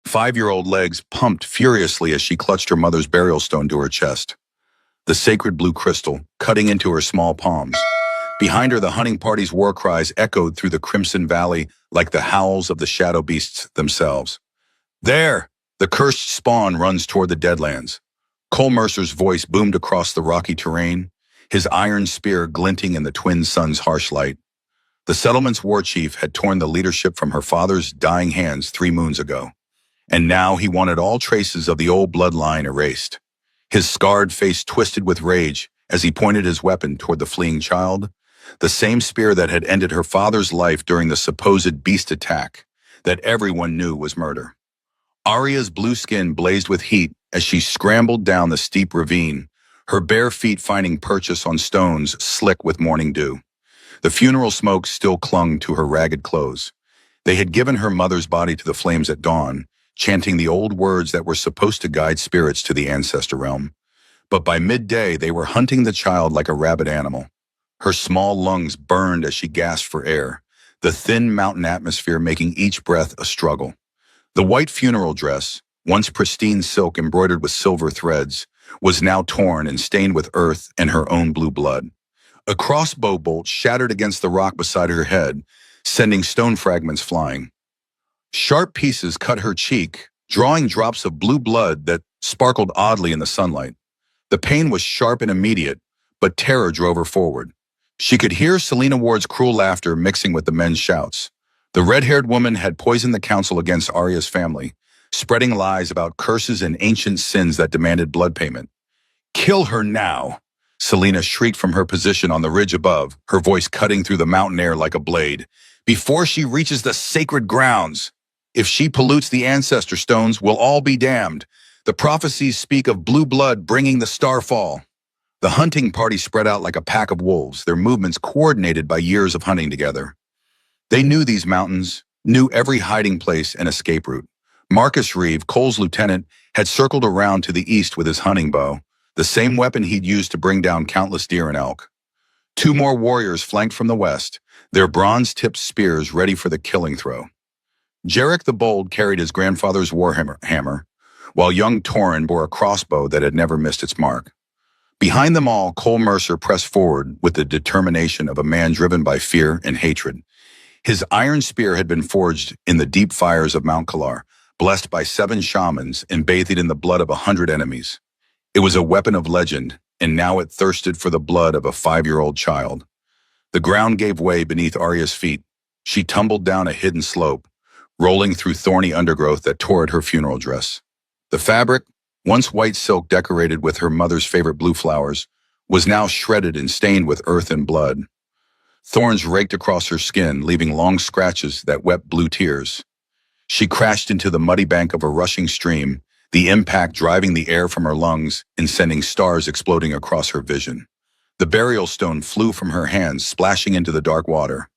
5-year-old legs pumped furiously as she clutched her mother's burial stone to her chest, the sacred blue crystal cutting into her small palms. Behind her, the hunting party's war cries echoed through the Crimson Valley like the howls of the shadow beasts themselves. There! The cursed spawn runs toward the Deadlands. Cole Mercer's voice boomed across the rocky terrain, his iron spear glinting in the twin sun's harsh light. The settlement's war chief had torn the leadership from her father's dying hands 3 moons ago, and now he wanted all traces of the old bloodline erased. His scarred face twisted with rage as he pointed his weapon toward the fleeing child, the same spear that had ended her father's life during the supposed beast attack that everyone knew was murder. Arya's blue skin blazed with heat as she scrambled down the steep ravine, her bare feet finding purchase on stones slick with morning dew. The funeral smoke still clung to her ragged clothes. They had given her mother's body to the flames at dawn, chanting the old words that were supposed to guide spirits to the ancestor realm. But by midday, they were hunting the child like a rabid animal. Her small lungs burned as she gasped for air, the thin mountain atmosphere making each breath a struggle. The white funeral dress, once pristine silk embroidered with silver threads, was now torn and stained with earth and her own blue blood. A crossbow bolt shattered against the rock beside her head, sending stone fragments flying. Sharp pieces cut her cheek, drawing drops of blue blood that sparkled oddly in the sunlight. The pain was sharp and immediate, but terror drove her forward. She could hear Selena Ward's cruel laughter mixing with the men's shouts. The red-haired woman had poisoned the council against Arya's family, spreading lies about curses and ancient sins that demanded blood payment. "Kill her now!" Selena shrieked from her position on the ridge above, her voice cutting through the mountain air like a blade. "Before she reaches the sacred grounds! If she pollutes the ancestor stones, we'll all be damned. The prophecies speak of blue blood bringing the starfall." The hunting party spread out like a pack of wolves, their movements coordinated by years of hunting together. They knew these mountains, knew every hiding place and escape route. Marcus Reeve, Cole's lieutenant, had circled around to the east with his hunting bow, the same weapon he'd used to bring down countless deer and elk. 2 more warriors flanked from the west, their bronze-tipped spears ready for the killing throw. Jarek the Bold carried his grandfather's warhammer, while young Torrin bore a crossbow that had never missed its mark. Behind them all, Cole Mercer pressed forward with the determination of a man driven by fear and hatred. His iron spear had been forged in the deep fires of Mount Kalar, blessed by 7 shamans and bathed in the blood of 100 enemies. It was a weapon of legend, and now it thirsted for the blood of a 5-year-old child. The ground gave way beneath Arya's feet. She tumbled down a hidden slope, rolling through thorny undergrowth that tore at her funeral dress. The fabric, once white silk decorated with her mother's favorite blue flowers, was now shredded and stained with earth and blood. Thorns raked across her skin, leaving long scratches that wept blue tears. She crashed into the muddy bank of a rushing stream, the impact driving the air from her lungs and sending stars exploding across her vision. The burial stone flew from her hands, splashing into the dark water.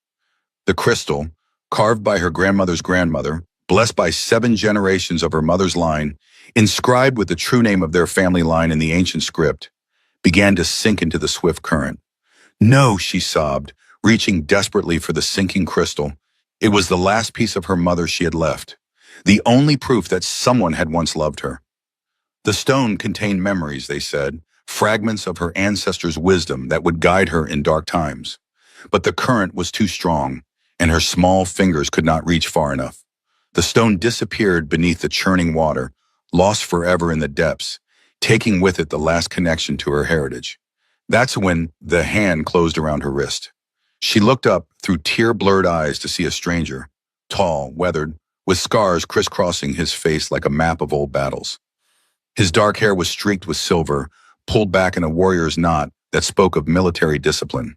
The crystal, carved by her grandmother's grandmother, blessed by 7 generations of her mother's line, inscribed with the true name of their family line in the ancient script, began to sink into the swift current. "No," she sobbed, reaching desperately for the sinking crystal. It was the last piece of her mother she had left, the only proof that someone had once loved her. The stone contained memories, they said, fragments of her ancestors' wisdom that would guide her in dark times. But the current was too strong, and her small fingers could not reach far enough. The stone disappeared beneath the churning water, lost forever in the depths, taking with it the last connection to her heritage. That's when the hand closed around her wrist. She looked up through tear-blurred eyes to see a stranger, tall, weathered, with scars crisscrossing his face like a map of old battles. His dark hair was streaked with silver, pulled back in a warrior's knot that spoke of military discipline.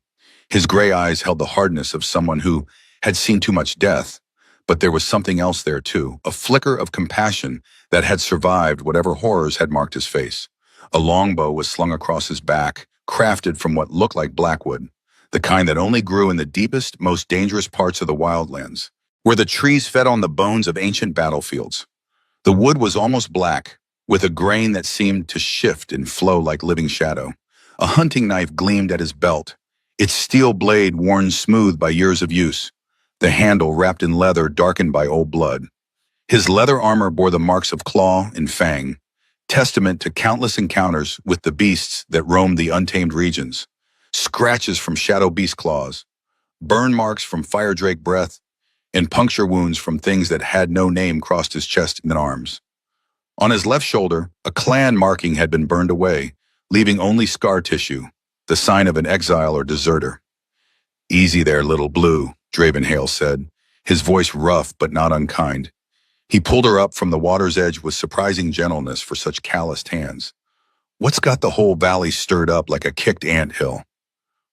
His gray eyes held the hardness of someone who had seen too much death, but there was something else there too, a flicker of compassion that had survived whatever horrors had marked his face. A longbow was slung across his back, crafted from what looked like blackwood, the kind that only grew in the deepest, most dangerous parts of the wildlands, where the trees fed on the bones of ancient battlefields. The wood was almost black, with a grain that seemed to shift and flow like living shadow. A hunting knife gleamed at his belt, its steel blade worn smooth by years of use, the handle wrapped in leather darkened by old blood. His leather armor bore the marks of claw and fang, testament to countless encounters with the beasts that roamed the untamed regions. Scratches from shadow beast claws, burn marks from fire drake breath, and puncture wounds from things that had no name crossed his chest and arms. On his left shoulder, a clan marking had been burned away, leaving only scar tissue, the sign of an exile or deserter. "Easy there, little blue," Dravenhale said, his voice rough but not unkind. He pulled her up from the water's edge with surprising gentleness for such calloused hands. "What's got the whole valley stirred up like a kicked anthill?"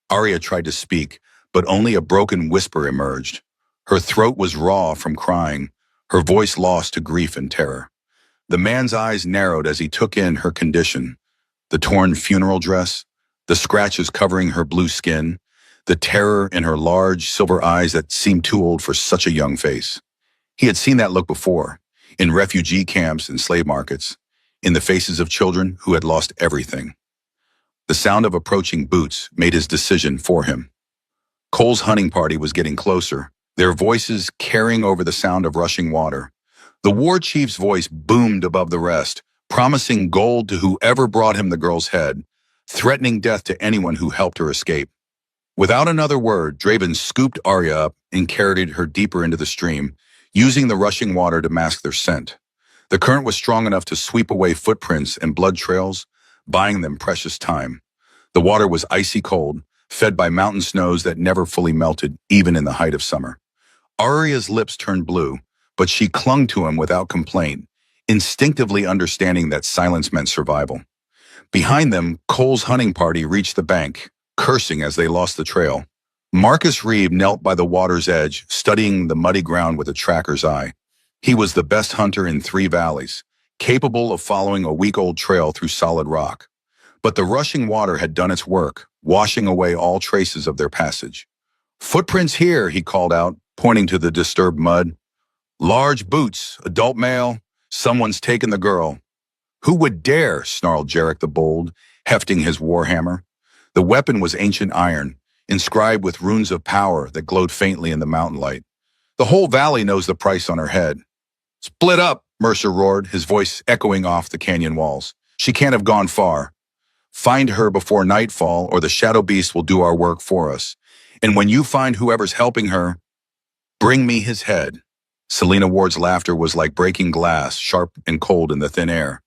Arya tried to speak, but only a broken whisper emerged. Her throat was raw from crying, her voice lost to grief and terror. The man's eyes narrowed as he took in her condition. The torn funeral dress, the scratches covering her blue skin, the terror in her large, silver eyes that seemed too old for such a young face. He had seen that look before, in refugee camps and slave markets, in the faces of children who had lost everything. The sound of approaching boots made his decision for him. Cole's hunting party was getting closer, their voices carrying over the sound of rushing water. The war chief's voice boomed above the rest, promising gold to whoever brought him the girl's head, threatening death to anyone who helped her escape. Without another word, Draven scooped Arya up and carried her deeper into the stream, using the rushing water to mask their scent. The current was strong enough to sweep away footprints and blood trails, buying them precious time. The water was icy cold, fed by mountain snows that never fully melted, even in the height of summer. Arya's lips turned blue, but she clung to him without complaint, instinctively understanding that silence meant survival. Behind them, Cole's hunting party reached the bank, cursing as they lost the trail. Marcus Reeve knelt by the water's edge, studying the muddy ground with a tracker's eye. He was the best hunter in 3 valleys, capable of following a week-old trail through solid rock. But the rushing water had done its work, washing away all traces of their passage. "Footprints here," he called out, pointing to the disturbed mud. "Large boots, adult male, someone's taken the girl." "Who would dare?" snarled Jarek the Bold, hefting his warhammer. The weapon was ancient iron, inscribed with runes of power that glowed faintly in the mountain light. "The whole valley knows the price on her head." "Split up," Mercer roared, his voice echoing off the canyon walls. "She can't have gone far. Find her before nightfall, or the Shadow Beast will do our work for us. And when you find whoever's helping her, bring me his head." Selena Ward's laughter was like breaking glass, sharp and cold in the thin air.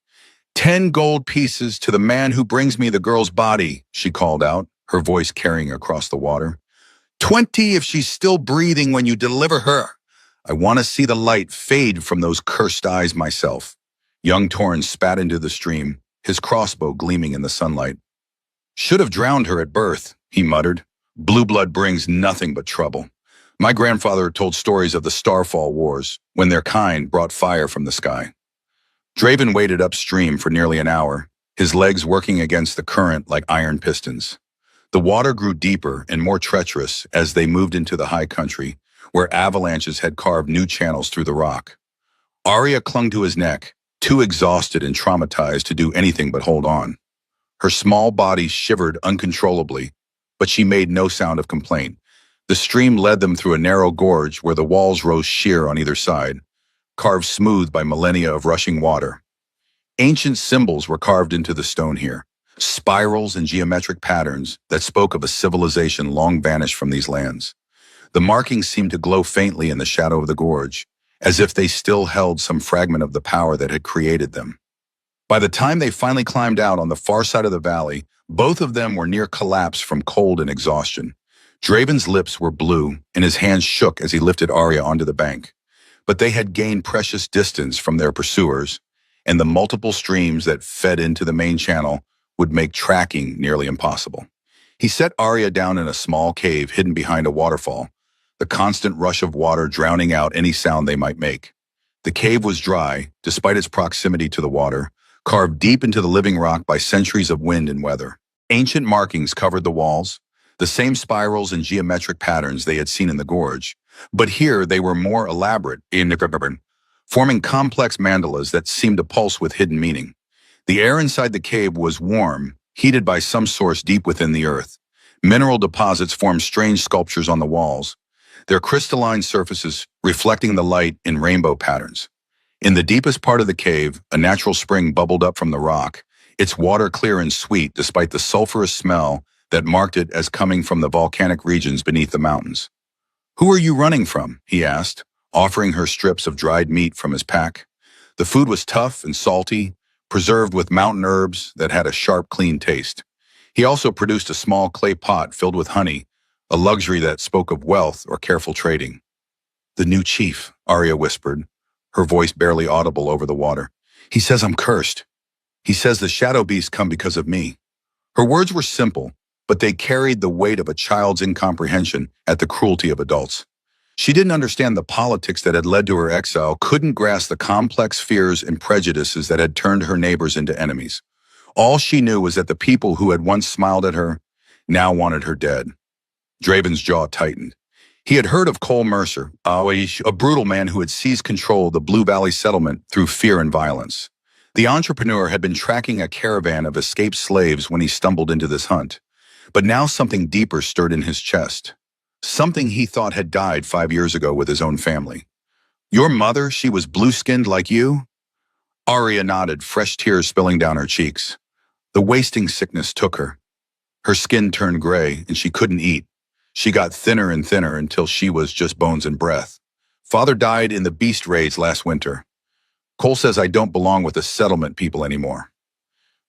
10 gold pieces to the man who brings me the girl's body," she called out, her voice carrying across the water. 20 if she's still breathing when you deliver her. I want to see the light fade from those cursed eyes myself." Young Torrance spat into the stream, his crossbow gleaming in the sunlight. "Should have drowned her at birth," he muttered. "Blue blood brings nothing but trouble. My grandfather told stories of the Starfall Wars, when their kind brought fire from the sky." Draven waded upstream for nearly an hour, his legs working against the current like iron pistons. The water grew deeper and more treacherous as they moved into the high country, where avalanches had carved new channels through the rock. Arya clung to his neck, too exhausted and traumatized to do anything but hold on. Her small body shivered uncontrollably, but she made no sound of complaint. The stream led them through a narrow gorge where the walls rose sheer on either side, carved smooth by millennia of rushing water. Ancient symbols were carved into the stone here, spirals and geometric patterns that spoke of a civilization long vanished from these lands. The markings seemed to glow faintly in the shadow of the gorge, as if they still held some fragment of the power that had created them. By the time they finally climbed out on the far side of the valley, both of them were near collapse from cold and exhaustion. Draven's lips were blue, and his hands shook as he lifted Arya onto the bank. But they had gained precious distance from their pursuers, and the multiple streams that fed into the main channel would make tracking nearly impossible. He set Arya down in a small cave hidden behind a waterfall, the constant rush of water drowning out any sound they might make. The cave was dry, despite its proximity to the water, carved deep into the living rock by centuries of wind and weather. Ancient markings covered the walls, the same spirals and geometric patterns they had seen in the gorge, but here they were more elaborate, forming complex mandalas that seemed to pulse with hidden meaning. The air inside the cave was warm, heated by some source deep within the earth. Mineral deposits formed strange sculptures on the walls, their crystalline surfaces reflecting the light in rainbow patterns. In the deepest part of the cave, a natural spring bubbled up from the rock, its water clear and sweet despite the sulfurous smell that marked it as coming from the volcanic regions beneath the mountains. "Who are you running from?" he asked, offering her strips of dried meat from his pack. The food was tough and salty, preserved with mountain herbs that had a sharp, clean taste. He also produced a small clay pot filled with honey, a luxury that spoke of wealth or careful trading. "The new chief," Arya whispered, her voice barely audible over the water. "He says I'm cursed. He says the shadow beasts come because of me." Her words were simple, but they carried the weight of a child's incomprehension at the cruelty of adults. She didn't understand the politics that had led to her exile, couldn't grasp the complex fears and prejudices that had turned her neighbors into enemies. All she knew was that the people who had once smiled at her now wanted her dead. Draven's jaw tightened. He had heard of Cole Mercer, a brutal man who had seized control of the Blue Valley settlement through fear and violence. The entrepreneur had been tracking a caravan of escaped slaves when he stumbled into this hunt. But now something deeper stirred in his chest. Something he thought had died 5 years ago with his own family. "Your mother, she was blue-skinned like you?" Arya nodded, fresh tears spilling down her cheeks. The wasting sickness took her. Her skin turned gray, and she couldn't eat. She got thinner and thinner until she was just bones and breath. "Father died in the beast raids last winter. Cole says I don't belong with the settlement people anymore."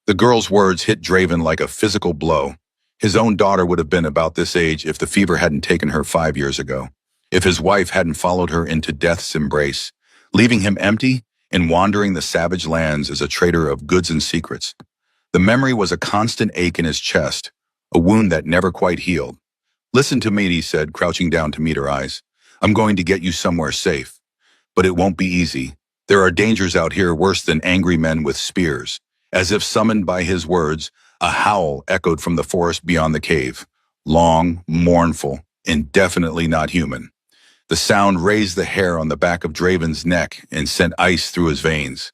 The girl's words hit Draven like a physical blow. His own daughter would have been about this age if the fever hadn't taken her 5 years ago, if his wife hadn't followed her into death's embrace, leaving him empty and wandering the savage lands as a trader of goods and secrets. The memory was a constant ache in his chest, a wound that never quite healed. "Listen to me," he said, crouching down to meet her eyes. "I'm going to get you somewhere safe. But it won't be easy. There are dangers out here worse than angry men with spears." As if summoned by his words, a howl echoed from the forest beyond the cave. Long, mournful, and definitely not human. The sound raised the hair on the back of Draven's neck and sent ice through his veins.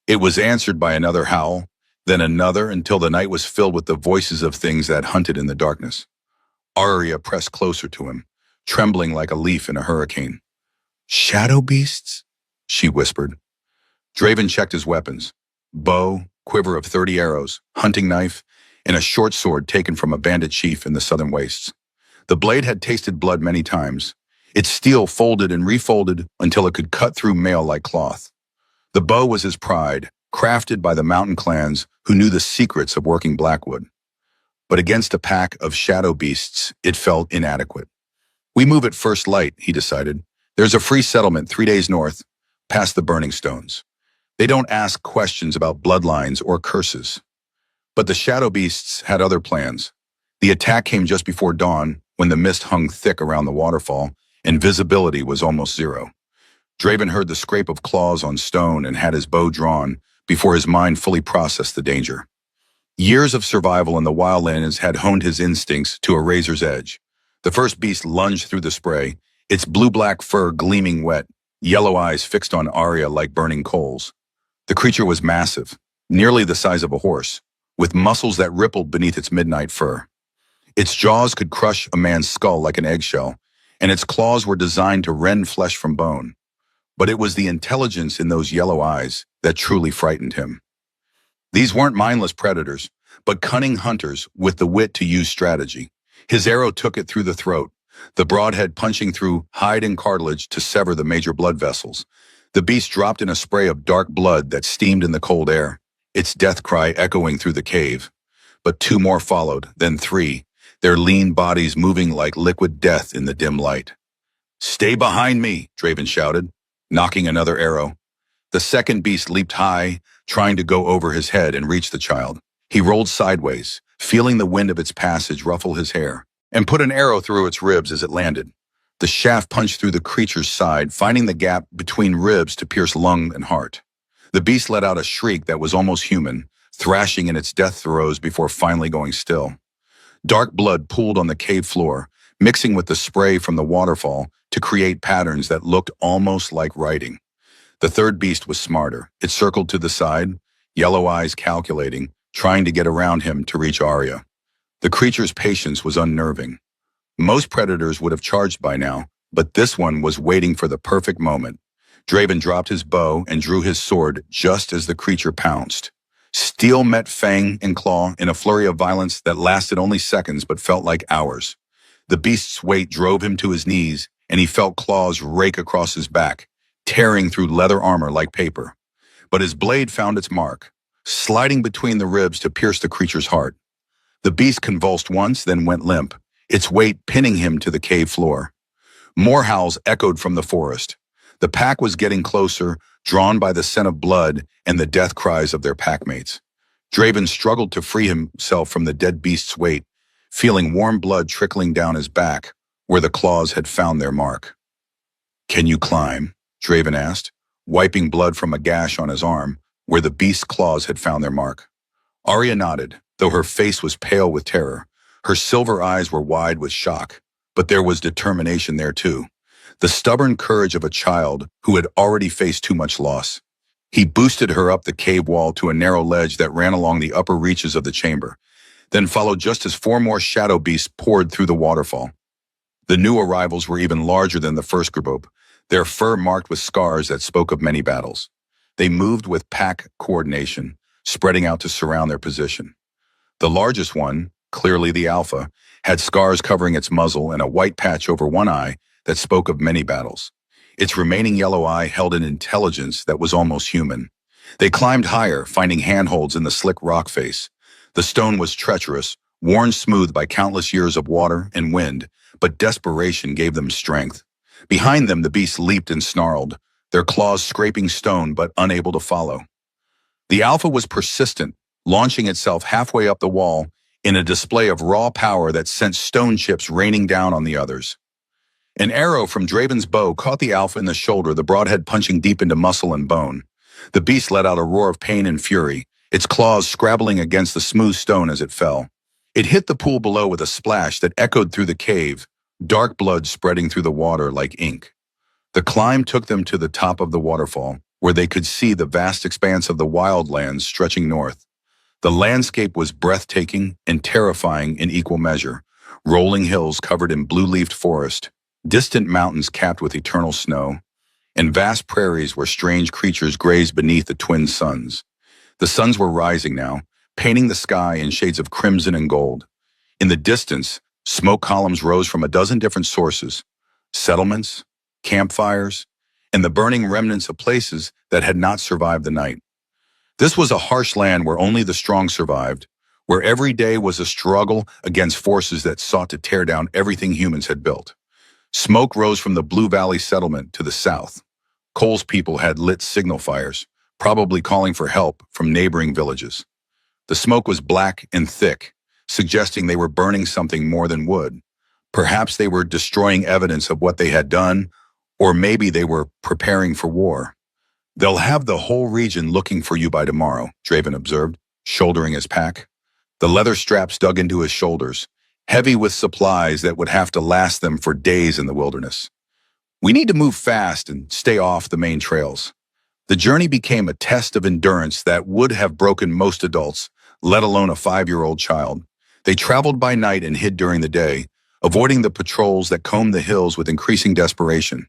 It was answered by another howl, then another until the night was filled with the voices of things that hunted in the darkness. Arya pressed closer to him, trembling like a leaf in a hurricane. "Shadow beasts?" she whispered. Draven checked his weapons. Bow, quiver of 30 arrows, hunting knife, and a short sword taken from a bandit chief in the southern wastes. The blade had tasted blood many times. Its steel folded and refolded until it could cut through mail like cloth. The bow was his pride, crafted by the mountain clans who knew the secrets of working Blackwood. But against a pack of shadow beasts, it felt inadequate. "We move at first light," he decided. "There's a free settlement 3 days north, past the burning stones. They don't ask questions about bloodlines or curses." But the shadow beasts had other plans. The attack came just before dawn, when the mist hung thick around the waterfall and visibility was almost zero. Draven heard the scrape of claws on stone and had his bow drawn before his mind fully processed the danger. Years of survival in the wildlands had honed his instincts to a razor's edge. The first beast lunged through the spray, its blue-black fur gleaming wet, yellow eyes fixed on Arya like burning coals. The creature was massive, nearly the size of a horse, with muscles that rippled beneath its midnight fur. Its jaws could crush a man's skull like an eggshell, and its claws were designed to rend flesh from bone. But it was the intelligence in those yellow eyes that truly frightened him. These weren't mindless predators, but cunning hunters with the wit to use strategy. His arrow took it through the throat, the broadhead punching through hide and cartilage to sever the major blood vessels. The beast dropped in a spray of dark blood that steamed in the cold air, its death cry echoing through the cave. But 2 more followed, then 3, their lean bodies moving like liquid death in the dim light. "Stay behind me," Draven shouted, knocking another arrow. The second beast leaped high, trying to go over his head and reach the child. He rolled sideways, feeling the wind of its passage ruffle his hair, and put an arrow through its ribs as it landed. The shaft punched through the creature's side, finding the gap between ribs to pierce lung and heart. The beast let out a shriek that was almost human, thrashing in its death throes before finally going still. Dark blood pooled on the cave floor, mixing with the spray from the waterfall to create patterns that looked almost like writing. The third beast was smarter. It circled to the side, yellow eyes calculating, trying to get around him to reach Arya. The creature's patience was unnerving. Most predators would have charged by now, but this one was waiting for the perfect moment. Draven dropped his bow and drew his sword just as the creature pounced. Steel met fang and claw in a flurry of violence that lasted only seconds but felt like hours. The beast's weight drove him to his knees, and he felt claws rake across his back, tearing through leather armor like paper. But his blade found its mark, sliding between the ribs to pierce the creature's heart. The beast convulsed once, then went limp, its weight pinning him to the cave floor. More howls echoed from the forest. The pack was getting closer, drawn by the scent of blood and the death cries of their packmates. Draven struggled to free himself from the dead beast's weight, feeling warm blood trickling down his back, where the claws had found their mark. "Can you climb?" Draven asked, wiping blood from a gash on his arm, where the beast's claws had found their mark. Arya nodded, though her face was pale with terror. Her silver eyes were wide with shock, but there was determination there too. The stubborn courage of a child who had already faced too much loss. He boosted her up the cave wall to a narrow ledge that ran along the upper reaches of the chamber, then followed just as four more shadow beasts poured through the waterfall. The new arrivals were even larger than the first group, their fur marked with scars that spoke of many battles. They moved with pack coordination, spreading out to surround their position. The largest one, clearly the alpha, had scars covering its muzzle and a white patch over one eye that spoke of many battles. Its remaining yellow eye held an intelligence that was almost human. They climbed higher, finding handholds in the slick rock face. The stone was treacherous, worn smooth by countless years of water and wind, but desperation gave them strength. Behind them, the beasts leaped and snarled, their claws scraping stone but unable to follow. The alpha was persistent, launching itself halfway up the wall in a display of raw power that sent stone chips raining down on the others. An arrow from Draven's bow caught the alpha in the shoulder, the broadhead punching deep into muscle and bone. The beast let out a roar of pain and fury, its claws scrabbling against the smooth stone as it fell. It hit the pool below with a splash that echoed through the cave, dark blood spreading through the water like ink. The climb took them to the top of the waterfall, where they could see the vast expanse of the wildlands stretching north. The landscape was breathtaking and terrifying in equal measure, rolling hills covered in blue-leafed forest, distant mountains capped with eternal snow, and vast prairies where strange creatures grazed beneath the twin suns. The suns were rising now, painting the sky in shades of crimson and gold. In the distance, smoke columns rose from a dozen different sources, settlements, campfires, and the burning remnants of places that had not survived the night. This was a harsh land where only the strong survived, where every day was a struggle against forces that sought to tear down everything humans had built. Smoke rose from the Blue Valley settlement to the south. Cole's people had lit signal fires, probably calling for help from neighboring villages. The smoke was black and thick, suggesting they were burning something more than wood. Perhaps they were destroying evidence of what they had done, or maybe they were preparing for war. "They'll have the whole region looking for you by tomorrow," Draven observed, shouldering his pack. The leather straps dug into his shoulders, heavy with supplies that would have to last them for days in the wilderness. "We need to move fast and stay off the main trails." The journey became a test of endurance that would have broken most adults, let alone a 5-year-old child. They traveled by night and hid during the day, avoiding the patrols that combed the hills with increasing desperation.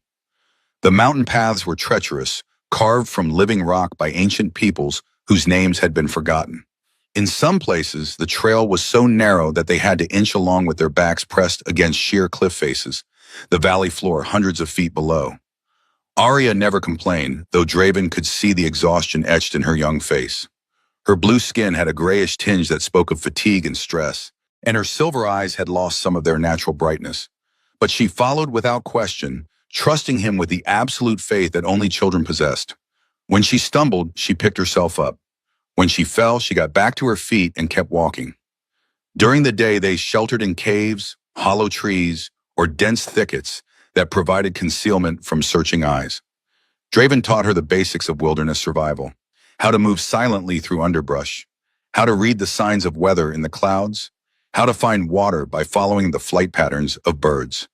The mountain paths were treacherous, carved from living rock by ancient peoples whose names had been forgotten. In some places, the trail was so narrow that they had to inch along with their backs pressed against sheer cliff faces, the valley floor hundreds of feet below. Arya never complained, though Draven could see the exhaustion etched in her young face. Her blue skin had a grayish tinge that spoke of fatigue and stress, and her silver eyes had lost some of their natural brightness. But she followed without question, trusting him with the absolute faith that only children possessed. When she stumbled, she picked herself up. When she fell, she got back to her feet and kept walking. During the day, they sheltered in caves, hollow trees, or dense thickets that provided concealment from searching eyes. Draven taught her the basics of wilderness survival, how to move silently through underbrush, how to read the signs of weather in the clouds, how to find water by following the flight patterns of birds.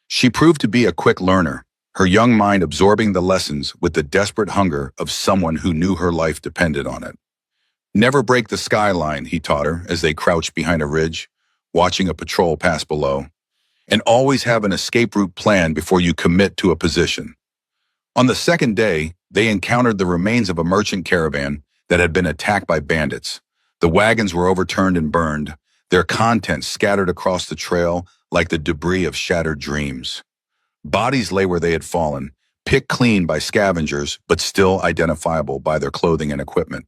She proved to be a quick learner, her young mind absorbing the lessons with the desperate hunger of someone who knew her life depended on it. "Never break the skyline," he taught her as they crouched behind a ridge, watching a patrol pass below. "And always have an escape route planned before you commit to a position." On the second day, they encountered the remains of a merchant caravan that had been attacked by bandits. The wagons were overturned and burned, their contents scattered across the trail like the debris of shattered dreams. Bodies lay where they had fallen, picked clean by scavengers, but still identifiable by their clothing and equipment.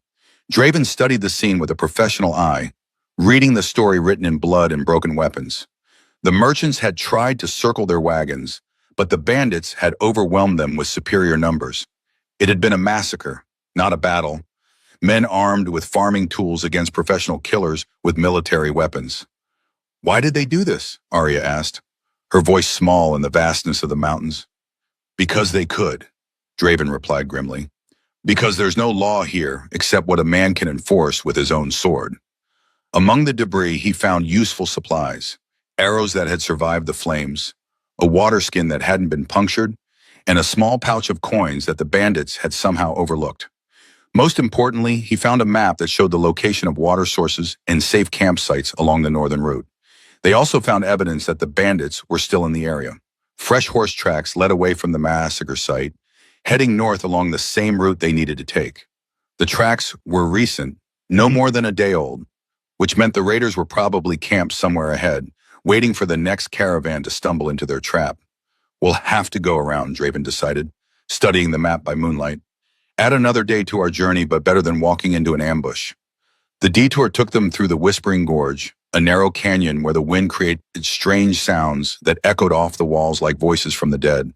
Draven studied the scene with a professional eye, reading the story written in blood and broken weapons. The merchants had tried to circle their wagons, but the bandits had overwhelmed them with superior numbers. It had been a massacre, not a battle. Men armed with farming tools against professional killers with military weapons. Why did they do this? Arya asked, her voice small in the vastness of the mountains. Because they could, Draven replied grimly. Because there's no law here except what a man can enforce with his own sword. Among the debris, he found useful supplies, arrows that had survived the flames, a water skin that hadn't been punctured, and a small pouch of coins that the bandits had somehow overlooked. Most importantly, he found a map that showed the location of water sources and safe campsites along the northern route. They also found evidence that the bandits were still in the area. Fresh horse tracks led away from the massacre site, heading north along the same route they needed to take. The tracks were recent, no more than a day old, which meant the raiders were probably camped somewhere ahead, waiting for the next caravan to stumble into their trap. We'll have to go around, Draven decided, studying the map by moonlight. Add another day to our journey, but better than walking into an ambush. The detour took them through the Whispering Gorge, a narrow canyon where the wind created strange sounds that echoed off the walls like voices from the dead.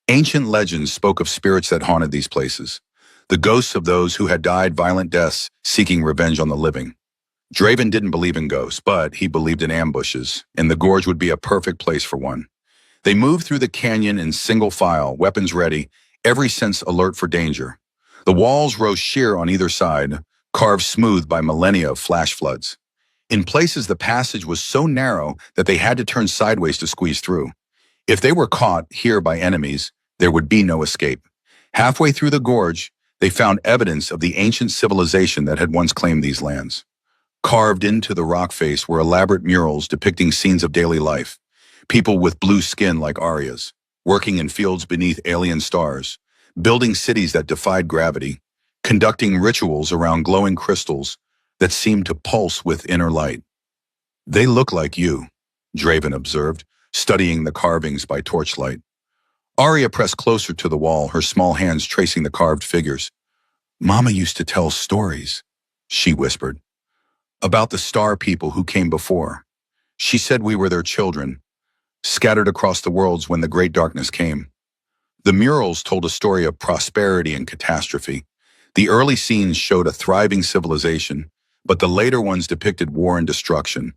Ancient legends spoke of spirits that haunted these places, the ghosts of those who had died violent deaths seeking revenge on the living. Draven didn't believe in ghosts, but he believed in ambushes, and the gorge would be a perfect place for one. They moved through the canyon in single file, weapons ready, every sense alert for danger. The walls rose sheer on either side, carved smooth by millennia of flash floods. In places, the passage was so narrow that they had to turn sideways to squeeze through. If they were caught here by enemies, there would be no escape. Halfway through the gorge, they found evidence of the ancient civilization that had once claimed these lands. Carved into the rock face were elaborate murals depicting scenes of daily life. People with blue skin like Arya's, working in fields beneath alien stars, building cities that defied gravity, conducting rituals around glowing crystals that seemed to pulse with inner light. They look like you, Draven observed, studying the carvings by torchlight. Arya pressed closer to the wall, her small hands tracing the carved figures. Mama used to tell stories, she whispered, about the star people who came before. She said we were their children, scattered across the worlds when the great darkness came. The murals told a story of prosperity and catastrophe. The early scenes showed a thriving civilization, but the later ones depicted war and destruction.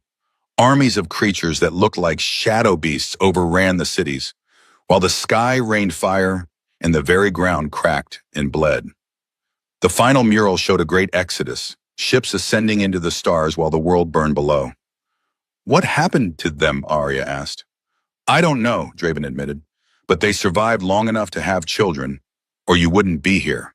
Armies of creatures that looked like shadow beasts overran the cities, while the sky rained fire and the very ground cracked and bled. The final mural showed a great exodus, ships ascending into the stars while the world burned below. What happened to them? Arya asked. I don't know, Draven admitted, but they survived long enough to have children, or you wouldn't be here.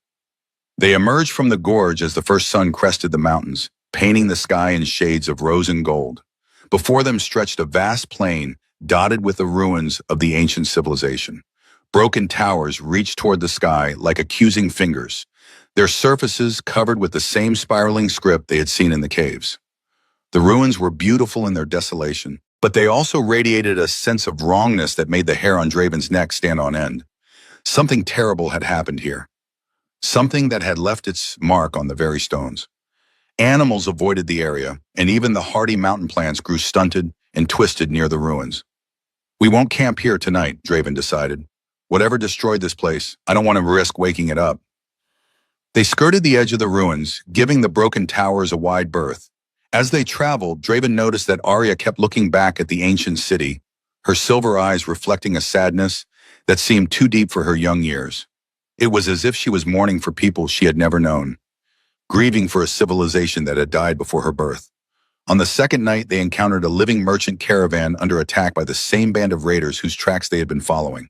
They emerged from the gorge as the first sun crested the mountains, painting the sky in shades of rose and gold. Before them stretched a vast plain dotted with the ruins of the ancient civilization. Broken towers reached toward the sky like accusing fingers, their surfaces covered with the same spiraling script they had seen in the caves. The ruins were beautiful in their desolation, but they also radiated a sense of wrongness that made the hair on Draven's neck stand on end. Something terrible had happened here. Something that had left its mark on the very stones. Animals avoided the area, and even the hardy mountain plants grew stunted and twisted near the ruins. We won't camp here tonight, Draven decided. Whatever destroyed this place, I don't want to risk waking it up. They skirted the edge of the ruins, giving the broken towers a wide berth. As they traveled, Draven noticed that Arya kept looking back at the ancient city, her silver eyes reflecting a sadness that seemed too deep for her young years. It was as if she was mourning for people she had never known, grieving for a civilization that had died before her birth. On the second night, they encountered a living merchant caravan under attack by the same band of raiders whose tracks they had been following.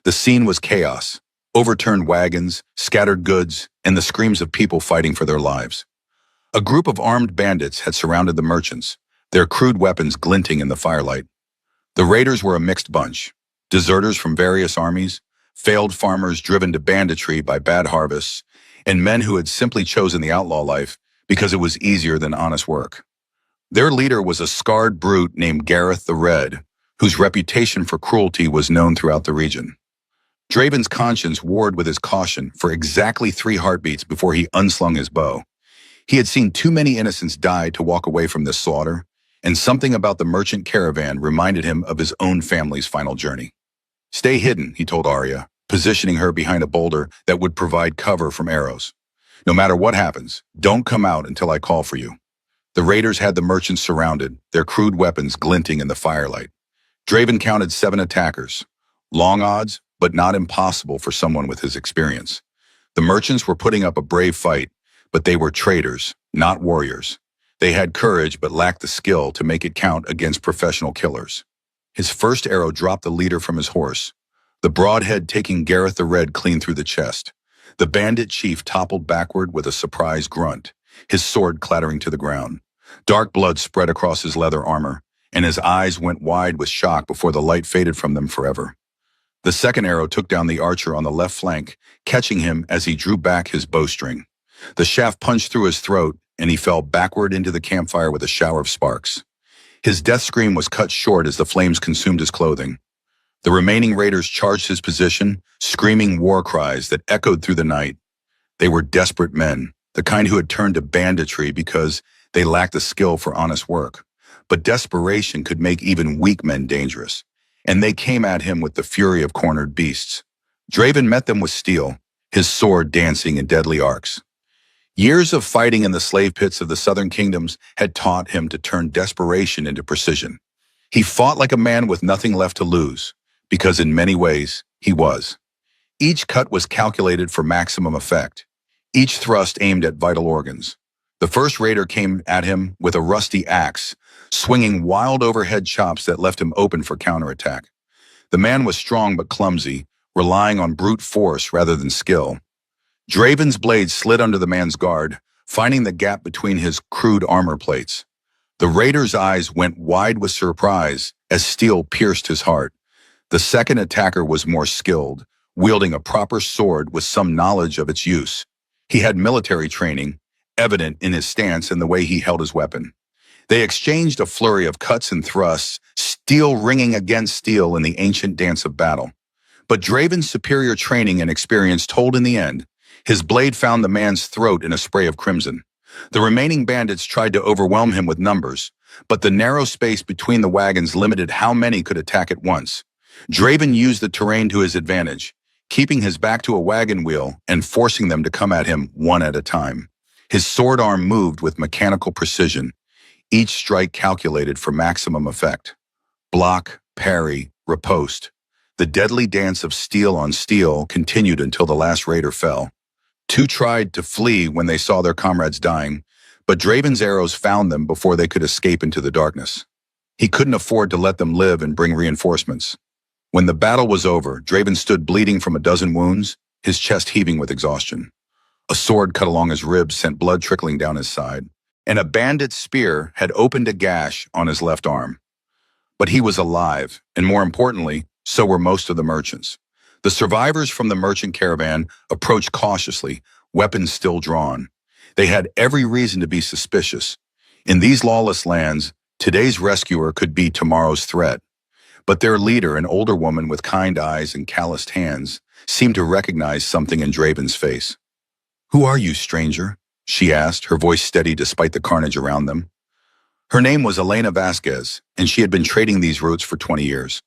The scene was chaos. Overturned wagons, scattered goods, and the screams of people fighting for their lives. A group of armed bandits had surrounded the merchants, their crude weapons glinting in the firelight. The raiders were a mixed bunch, deserters from various armies, failed farmers driven to banditry by bad harvests, and men who had simply chosen the outlaw life because it was easier than honest work. Their leader was a scarred brute named Gareth the Red, whose reputation for cruelty was known throughout the region. Draven's conscience warred with his caution for exactly 3 heartbeats before he unslung his bow. He had seen too many innocents die to walk away from this slaughter, and something about the merchant caravan reminded him of his own family's final journey. "Stay hidden," he told Arya, positioning her behind a boulder that would provide cover from arrows. "No matter what happens, don't come out until I call for you." The raiders had the merchants surrounded, their crude weapons glinting in the firelight. Draven counted 7 attackers. Long odds, but not impossible for someone with his experience. The merchants were putting up a brave fight, but they were traders, not warriors. They had courage but lacked the skill to make it count against professional killers. His first arrow dropped the leader from his horse, the broad head taking Gareth the Red clean through the chest. The bandit chief toppled backward with a surprised grunt, his sword clattering to the ground. Dark blood spread across his leather armor, and his eyes went wide with shock before the light faded from them forever. The second arrow took down the archer on the left flank, catching him as he drew back his bowstring. The shaft punched through his throat, and he fell backward into the campfire with a shower of sparks. His death scream was cut short as the flames consumed his clothing. The remaining raiders charged his position, screaming war cries that echoed through the night. They were desperate men, the kind who had turned to banditry because they lacked the skill for honest work. But desperation could make even weak men dangerous, and they came at him with the fury of cornered beasts. Draven met them with steel, his sword dancing in deadly arcs. Years of fighting in the slave pits of the southern kingdoms had taught him to turn desperation into precision. He fought like a man with nothing left to lose, because in many ways, he was. Each cut was calculated for maximum effect, each thrust aimed at vital organs. The first raider came at him with a rusty axe, swinging wild overhead chops that left him open for counterattack. The man was strong but clumsy, relying on brute force rather than skill. Draven's blade slid under the man's guard, finding the gap between his crude armor plates. The raider's eyes went wide with surprise as steel pierced his heart. The second attacker was more skilled, wielding a proper sword with some knowledge of its use. He had military training, evident in his stance and the way he held his weapon. They exchanged a flurry of cuts and thrusts, steel ringing against steel in the ancient dance of battle. But Draven's superior training and experience told in the end. His blade found the man's throat in a spray of crimson. The remaining bandits tried to overwhelm him with numbers, but the narrow space between the wagons limited how many could attack at once. Draven used the terrain to his advantage, keeping his back to a wagon wheel and forcing them to come at him one at a time. His sword arm moved with mechanical precision, each strike calculated for maximum effect. Block, parry, riposte. The deadly dance of steel on steel continued until the last raider fell. 2 tried to flee when they saw their comrades dying, but Draven's arrows found them before they could escape into the darkness. He couldn't afford to let them live and bring reinforcements. When the battle was over, Draven stood bleeding from a dozen wounds, his chest heaving with exhaustion. A sword cut along his ribs sent blood trickling down his side, and a bandit's spear had opened a gash on his left arm. But he was alive, and more importantly, so were most of the merchants. The survivors from the merchant caravan approached cautiously, weapons still drawn. They had every reason to be suspicious. In these lawless lands, today's rescuer could be tomorrow's threat. But their leader, an older woman with kind eyes and calloused hands, seemed to recognize something in Draven's face. "Who are you, stranger?" she asked, her voice steady despite the carnage around them. Her name was Elena Vasquez, and she had been trading these routes for 20 years.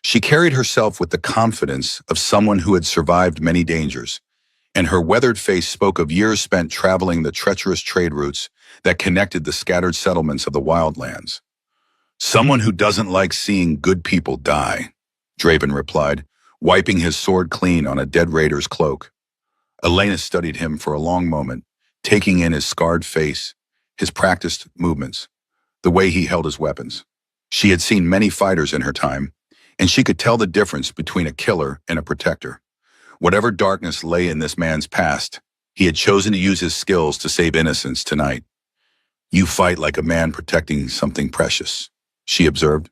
She carried herself with the confidence of someone who had survived many dangers, and her weathered face spoke of years spent traveling the treacherous trade routes that connected the scattered settlements of the wildlands. "Someone who doesn't like seeing good people die," Draven replied, wiping his sword clean on a dead raider's cloak. Elena studied him for a long moment, taking in his scarred face, his practiced movements, the way he held his weapons. She had seen many fighters in her time, and she could tell the difference between a killer and a protector. Whatever darkness lay in this man's past, he had chosen to use his skills to save innocence tonight. "You fight like a man protecting something precious," she observed.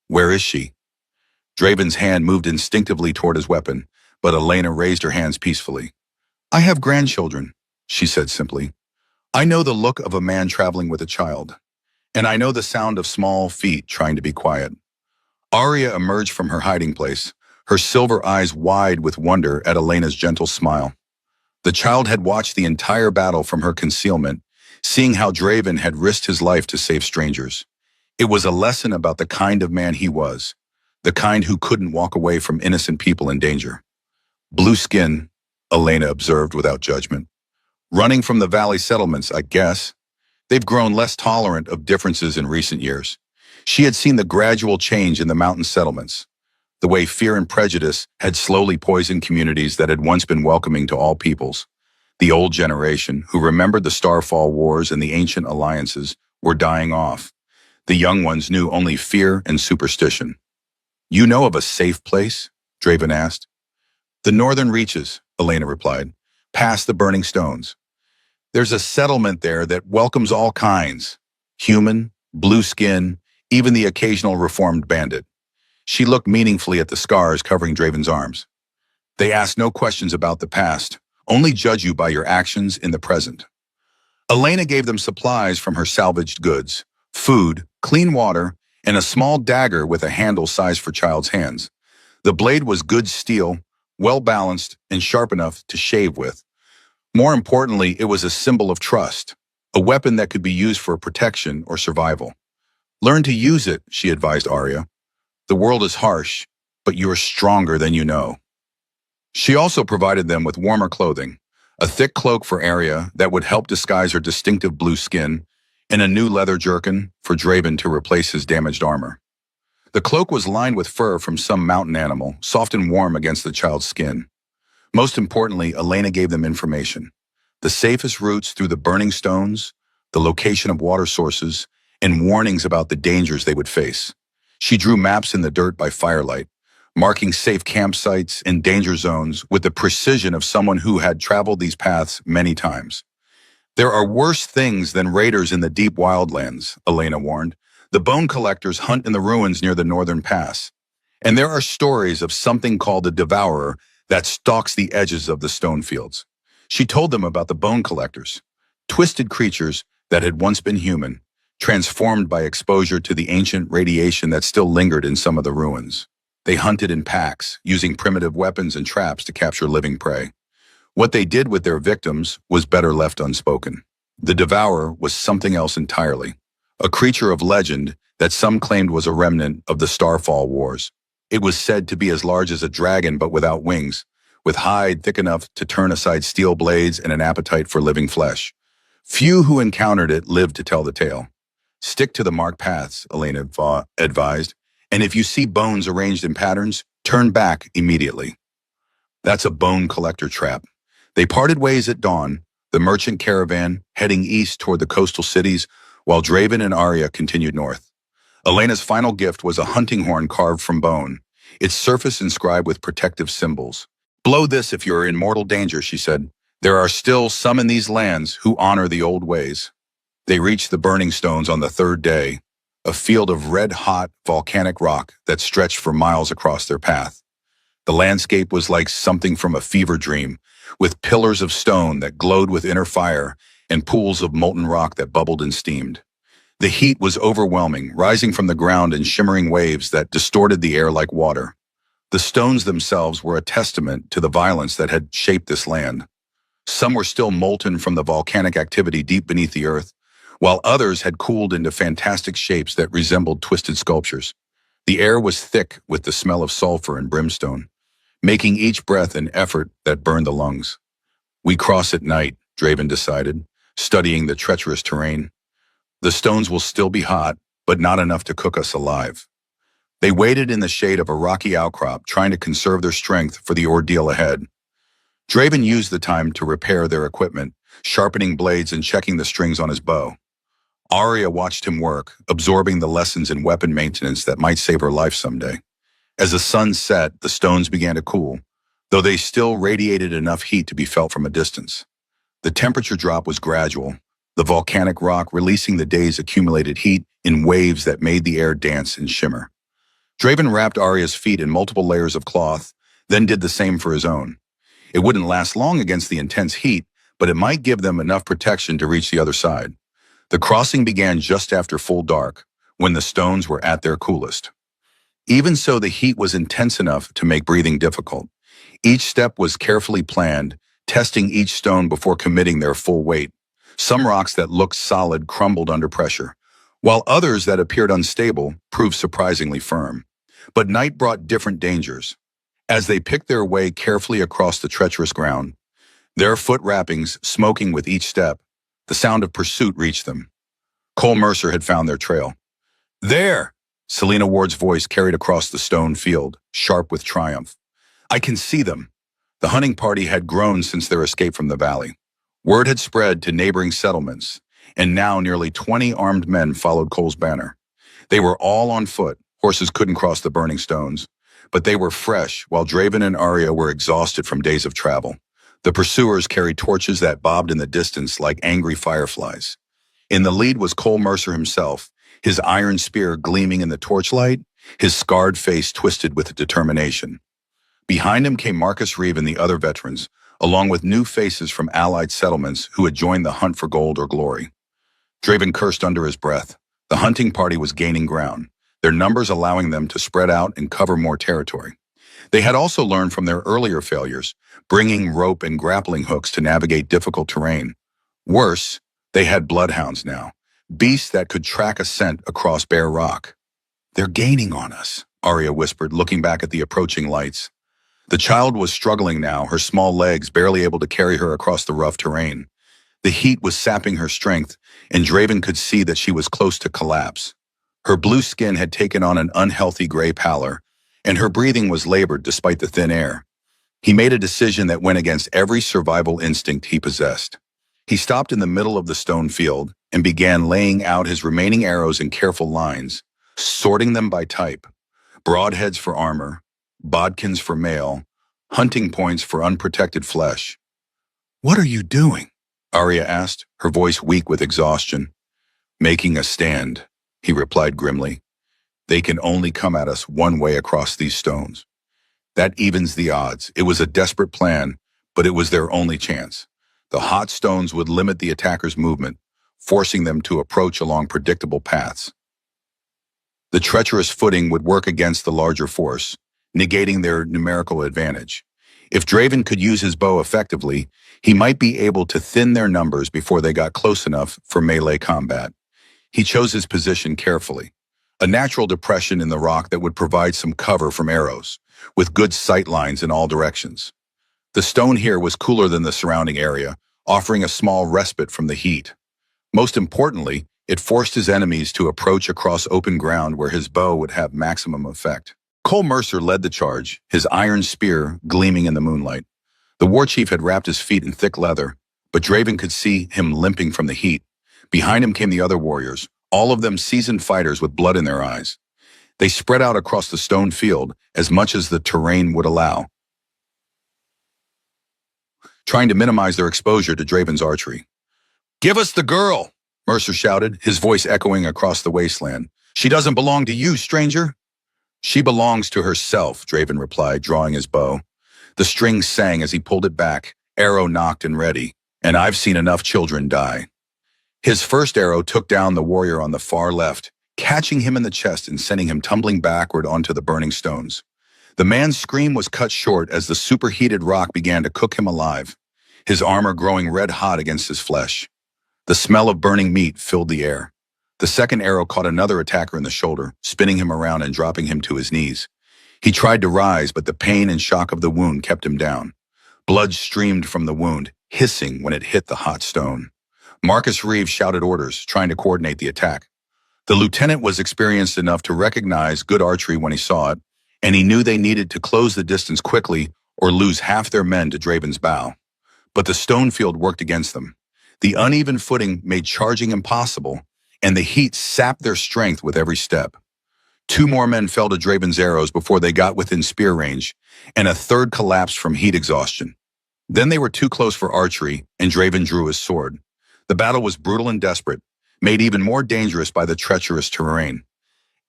"Where is she?" Draven's hand moved instinctively toward his weapon, but Elena raised her hands peacefully. I have grandchildren, she said simply. I know the look of a man traveling with a child, and I know the sound of small feet trying to be quiet. Arya emerged from her hiding place, her silver eyes wide with wonder at Elena's gentle smile. The child had watched the entire battle from her concealment, seeing how Draven had risked his life to save strangers. It was a lesson about the kind of man he was, the kind who couldn't walk away from innocent people in danger. Blue skin, Elena observed without judgment. Running from the valley settlements, I guess. They've grown less tolerant of differences in recent years. She had seen the gradual change in the mountain settlements, the way fear and prejudice had slowly poisoned communities that had once been welcoming to all peoples. The old generation, who remembered the Starfall Wars and the ancient alliances, were dying off. The young ones knew only fear and superstition. You know of a safe place? Draven asked. The northern reaches, Elena replied, past the burning stones. There's a settlement there that welcomes all kinds. Human, blue skin, even the occasional reformed bandit. She looked meaningfully at the scars covering Draven's arms. They ask no questions about the past, only judge you by your actions in the present. Elena gave them supplies from her salvaged goods, food, clean water, and a small dagger with a handle sized for child's hands. The blade was good steel, well-balanced, and sharp enough to shave with. More importantly, it was a symbol of trust, a weapon that could be used for protection or survival. Learn to use it, she advised Arya. The world is harsh, but you're stronger than you know. She also provided them with warmer clothing, a thick cloak for Arya that would help disguise her distinctive blue skin, and a new leather jerkin for Draven to replace his damaged armor. The cloak was lined with fur from some mountain animal, soft and warm against the child's skin. Most importantly, Elena gave them information. The safest routes through the burning stones, the location of water sources, and warnings about the dangers they would face. She drew maps in the dirt by firelight, marking safe campsites and danger zones with the precision of someone who had traveled these paths many times. There are worse things than raiders in the deep wildlands, Elena warned. The bone collectors hunt in the ruins near the northern pass. And there are stories of something called the Devourer that stalks the edges of the stone fields. She told them about the bone collectors, twisted creatures that had once been human, transformed by exposure to the ancient radiation that still lingered in some of the ruins. They hunted in packs, using primitive weapons and traps to capture living prey. What they did with their victims was better left unspoken. The Devourer was something else entirely, a creature of legend that some claimed was a remnant of the Starfall Wars. It was said to be as large as a dragon but without wings, with hide thick enough to turn aside steel blades and an appetite for living flesh. Few who encountered it lived to tell the tale. Stick to the marked paths, Elena advised, and if you see bones arranged in patterns, turn back immediately. That's a bone collector trap. They parted ways at dawn, the merchant caravan heading east toward the coastal cities, while Draven and Arya continued north. Elena's final gift was a hunting horn carved from bone, its surface inscribed with protective symbols. Blow this if you're in mortal danger, she said. There are still some in these lands who honor the old ways. They reached the burning stones on the third day, a field of red-hot volcanic rock that stretched for miles across their path. The landscape was like something from a fever dream, with pillars of stone that glowed with inner fire and pools of molten rock that bubbled and steamed. The heat was overwhelming, rising from the ground in shimmering waves that distorted the air like water. The stones themselves were a testament to the violence that had shaped this land. Some were still molten from the volcanic activity deep beneath the earth, while others had cooled into fantastic shapes that resembled twisted sculptures. The air was thick with the smell of sulfur and brimstone, making each breath an effort that burned the lungs. We cross at night, Draven decided, studying the treacherous terrain. The stones will still be hot, but not enough to cook us alive. They waited in the shade of a rocky outcrop, trying to conserve their strength for the ordeal ahead. Draven used the time to repair their equipment, sharpening blades and checking the strings on his bow. Arya watched him work, absorbing the lessons in weapon maintenance that might save her life someday. As the sun set, the stones began to cool, though they still radiated enough heat to be felt from a distance. The temperature drop was gradual, the volcanic rock releasing the day's accumulated heat in waves that made the air dance and shimmer. Draven wrapped Arya's feet in multiple layers of cloth, then did the same for his own. It wouldn't last long against the intense heat, but it might give them enough protection to reach the other side. The crossing began just after full dark, when the stones were at their coolest. Even so, the heat was intense enough to make breathing difficult. Each step was carefully planned, testing each stone before committing their full weight. Some rocks that looked solid crumbled under pressure, while others that appeared unstable proved surprisingly firm. But night brought different dangers. As they picked their way carefully across the treacherous ground, their foot wrappings smoking with each step, the sound of pursuit reached them. Cole Mercer had found their trail. "There!" Selena Ward's voice carried across the stone field, sharp with triumph. "I can see them." The hunting party had grown since their escape from the valley. Word had spread to neighboring settlements, and now nearly 20 armed men followed Cole's banner. They were all on foot. Horses couldn't cross the burning stones, but they were fresh, while Draven and Arya were exhausted from days of travel. The pursuers carried torches that bobbed in the distance like angry fireflies. In the lead was Cole Mercer himself, his iron spear gleaming in the torchlight, his scarred face twisted with determination. Behind him came Marcus Reeve and the other veterans, along with new faces from allied settlements who had joined the hunt for gold or glory. Draven cursed under his breath. The hunting party was gaining ground, their numbers allowing them to spread out and cover more territory. They had also learned from their earlier failures, bringing rope and grappling hooks to navigate difficult terrain. Worse, they had bloodhounds now, beasts that could track a scent across bare rock. "They're gaining on us," Arya whispered, looking back at the approaching lights. The child was struggling now, her small legs barely able to carry her across the rough terrain. The heat was sapping her strength, and Draven could see that she was close to collapse. Her blue skin had taken on an unhealthy gray pallor, and her breathing was labored despite the thin air. He made a decision that went against every survival instinct he possessed. He stopped in the middle of the stone field and began laying out his remaining arrows in careful lines, sorting them by type: broadheads for armor, bodkins for mail, hunting points for unprotected flesh. "What are you doing?" Arya asked, her voice weak with exhaustion. "Making a stand," he replied grimly. "They can only come at us one way across these stones. That evens the odds." It was a desperate plan, but it was their only chance. The hot stones would limit the attackers' movement, forcing them to approach along predictable paths. The treacherous footing would work against the larger force, negating their numerical advantage. If Draven could use his bow effectively, he might be able to thin their numbers before they got close enough for melee combat. He chose his position carefully, a natural depression in the rock that would provide some cover from arrows, with good sight lines in all directions. The stone here was cooler than the surrounding area, offering a small respite from the heat. Most importantly, it forced his enemies to approach across open ground where his bow would have maximum effect. Cole Mercer led the charge, his iron spear gleaming in the moonlight. The war chief had wrapped his feet in thick leather, but Draven could see him limping from the heat. Behind him came the other warriors, all of them seasoned fighters with blood in their eyes. They spread out across the stone field as much as the terrain would allow, trying to minimize their exposure to Draven's archery. "Give us the girl!" Mercer shouted, his voice echoing across the wasteland. "She doesn't belong to you, stranger." "She belongs to herself," Draven replied, drawing his bow. The string sang as he pulled it back, arrow knocked and ready. "And I've seen enough children die." His first arrow took down the warrior on the far left, catching him in the chest and sending him tumbling backward onto the burning stones. The man's scream was cut short as the superheated rock began to cook him alive, his armor growing red hot against his flesh. The smell of burning meat filled the air. The second arrow caught another attacker in the shoulder, spinning him around and dropping him to his knees. He tried to rise, but the pain and shock of the wound kept him down. Blood streamed from the wound, hissing when it hit the hot stone. Marcus Reeve shouted orders, trying to coordinate the attack. The lieutenant was experienced enough to recognize good archery when he saw it, and he knew they needed to close the distance quickly or lose half their men to Draven's bow. But the stone field worked against them. The uneven footing made charging impossible, and the heat sapped their strength with every step. 2 more men fell to Draven's arrows before they got within spear range, and a third collapsed from heat exhaustion. Then they were too close for archery, and Draven drew his sword. The battle was brutal and desperate, made even more dangerous by the treacherous terrain.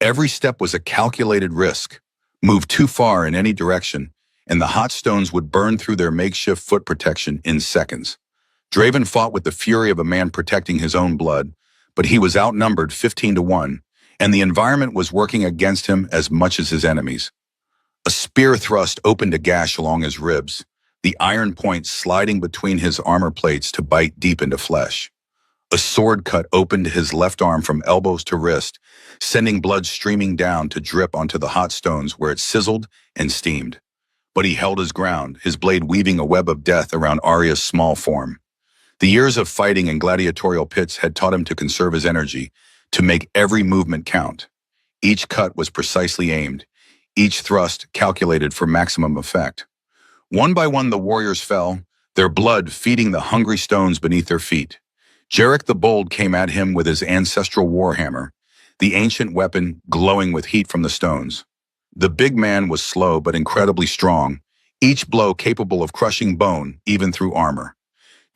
Every step was a calculated risk. Move too far in any direction, and the hot stones would burn through their makeshift foot protection in seconds. Draven fought with the fury of a man protecting his own blood, but he was outnumbered 15-1, and the environment was working against him as much as his enemies. A spear thrust opened a gash along his ribs, the iron point sliding between his armor plates to bite deep into flesh. A sword cut opened his left arm from elbows to wrist, sending blood streaming down to drip onto the hot stones where it sizzled and steamed. But he held his ground, his blade weaving a web of death around Arya's small form. The years of fighting in gladiatorial pits had taught him to conserve his energy, to make every movement count. Each cut was precisely aimed, each thrust calculated for maximum effect. One by one the warriors fell, their blood feeding the hungry stones beneath their feet. Jarek the Bold came at him with his ancestral warhammer, the ancient weapon glowing with heat from the stones. The big man was slow but incredibly strong, each blow capable of crushing bone, even through armor.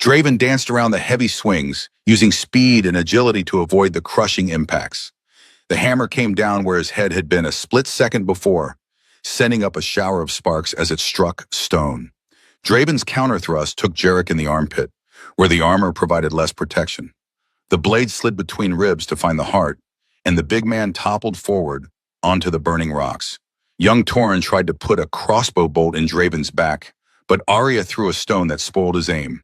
Draven danced around the heavy swings, using speed and agility to avoid the crushing impacts. The hammer came down where his head had been a split second before, sending up a shower of sparks as it struck stone. Draven's counterthrust took Jarek in the armpit, where the armor provided less protection. The blade slid between ribs to find the heart, and the big man toppled forward onto the burning rocks. Young Torrhen tried to put a crossbow bolt in Draven's back, but Arya threw a stone that spoiled his aim.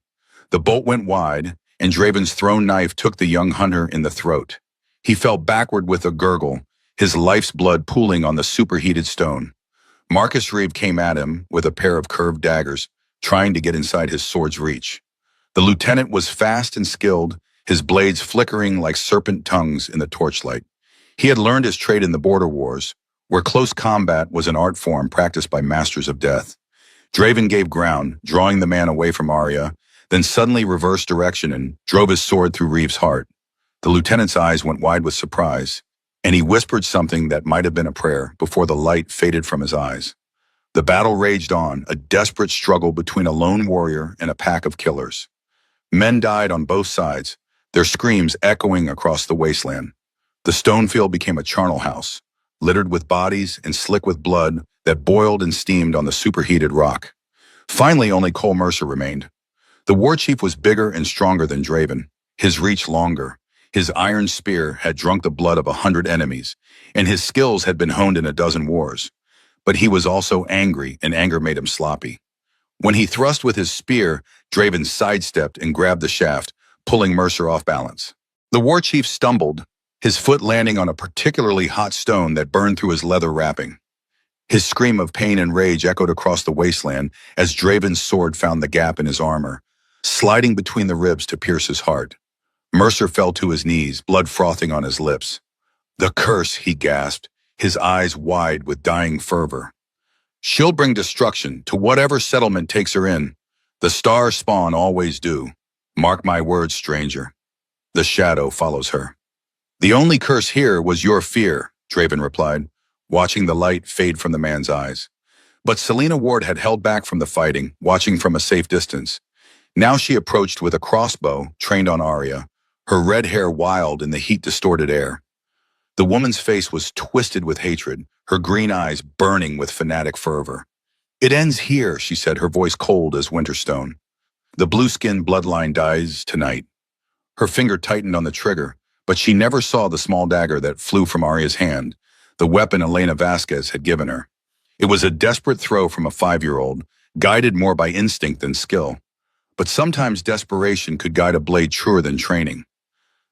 The bolt went wide, and Draven's thrown knife took the young hunter in the throat. He fell backward with a gurgle, his life's blood pooling on the superheated stone. Marcus Reeve came at him with a pair of curved daggers, trying to get inside his sword's reach. The lieutenant was fast and skilled, his blades flickering like serpent tongues in the torchlight. He had learned his trade in the border wars, where close combat was an art form practiced by masters of death. Draven gave ground, drawing the man away from Arya, then suddenly reversed direction and drove his sword through Reeve's heart. The lieutenant's eyes went wide with surprise, and he whispered something that might have been a prayer before the light faded from his eyes. The battle raged on, a desperate struggle between a lone warrior and a pack of killers. Men died on both sides, their screams echoing across the wasteland. The stone field became a charnel house, littered with bodies and slick with blood that boiled and steamed on the superheated rock. Finally, only Cole Mercer remained. The war chief was bigger and stronger than Draven, his reach longer. His iron spear had drunk the blood of 100 enemies, and his skills had been honed in a dozen wars. But he was also angry, and anger made him sloppy. When he thrust with his spear, Draven sidestepped and grabbed the shaft, pulling Mercer off balance. The war chief stumbled, his foot landing on a particularly hot stone that burned through his leather wrapping. His scream of pain and rage echoed across the wasteland as Draven's sword found the gap in his armor, sliding between the ribs to pierce his heart. Mercer fell to his knees, blood frothing on his lips. "The curse," he gasped, his eyes wide with dying fervor. "She'll bring destruction to whatever settlement takes her in. The star spawn always do. Mark my words, stranger. The shadow follows her." "The only curse here was your fear," Draven replied, watching the light fade from the man's eyes. But Selena Ward had held back from the fighting, watching from a safe distance. Now she approached with a crossbow, trained on Arya, her red hair wild in the heat-distorted air. The woman's face was twisted with hatred, her green eyes burning with fanatic fervor. "It ends here," she said, her voice cold as winterstone. "The blue-skin bloodline dies tonight." Her finger tightened on the trigger, but she never saw the small dagger that flew from Arya's hand, the weapon Elena Vasquez had given her. It was a desperate throw from a 5-year-old, guided more by instinct than skill. But sometimes desperation could guide a blade truer than training.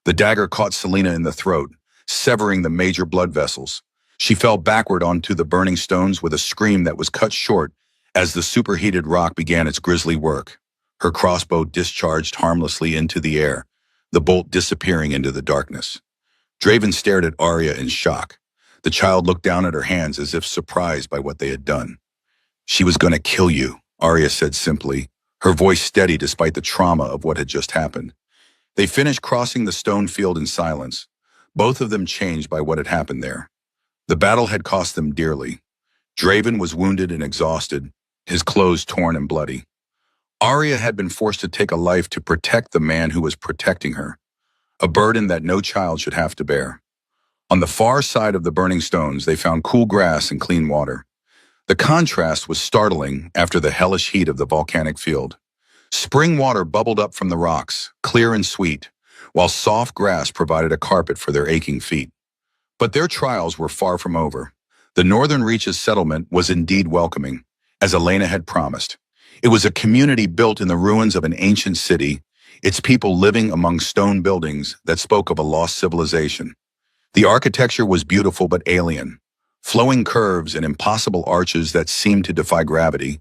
The dagger caught Selena in the throat, severing the major blood vessels. She fell backward onto the burning stones with a scream that was cut short as the superheated rock began its grisly work. Her crossbow discharged harmlessly into the air, the bolt disappearing into the darkness. Draven stared at Arya in shock. The child looked down at her hands as if surprised by what they had done. "She was going to kill you," Arya said simply, her voice steady despite the trauma of what had just happened. They finished crossing the stone field in silence, both of them changed by what had happened there. The battle had cost them dearly. Draven was wounded and exhausted, his clothes torn and bloody. Arya had been forced to take a life to protect the man who was protecting her, a burden that no child should have to bear. On the far side of the burning stones, they found cool grass and clean water. The contrast was startling after the hellish heat of the volcanic field. Spring water bubbled up from the rocks, clear and sweet, while soft grass provided a carpet for their aching feet. But their trials were far from over. The Northern Reaches settlement was indeed welcoming, as Elena had promised. It was a community built in the ruins of an ancient city, its people living among stone buildings that spoke of a lost civilization. The architecture was beautiful but alien, flowing curves and impossible arches that seemed to defy gravity,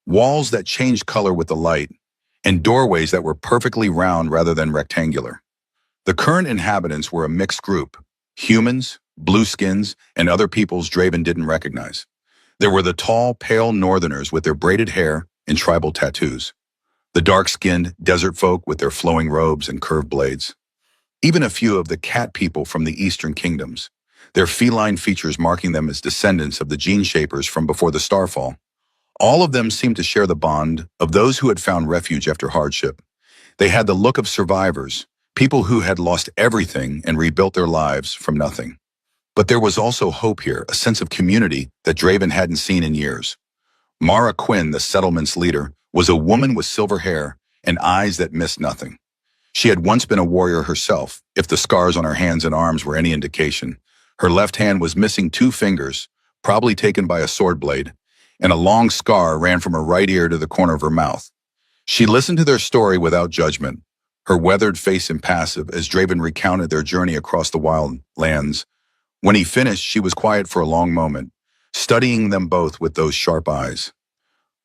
walls that changed color with the light, and doorways that were perfectly round rather than rectangular. The current inhabitants were a mixed group: humans, blueskins, and other peoples Draven didn't recognize. There were the tall, pale northerners with their braided hair and tribal tattoos, the dark-skinned desert folk with their flowing robes and curved blades, even a few of the cat people from the eastern kingdoms, their feline features marking them as descendants of the gene shapers from before the starfall. All of them seemed to share the bond of those who had found refuge after hardship. They had the look of survivors, people who had lost everything and rebuilt their lives from nothing. But there was also hope here, a sense of community that Draven hadn't seen in years. Mara Quinn, the settlement's leader, was a woman with silver hair and eyes that missed nothing. She had once been a warrior herself, if the scars on her hands and arms were any indication. Her left hand was missing 2 fingers, probably taken by a sword blade, and a long scar ran from her right ear to the corner of her mouth. She listened to their story without judgment, her weathered face impassive as Draven recounted their journey across the wild lands. When he finished, she was quiet for a long moment, studying them both with those sharp eyes.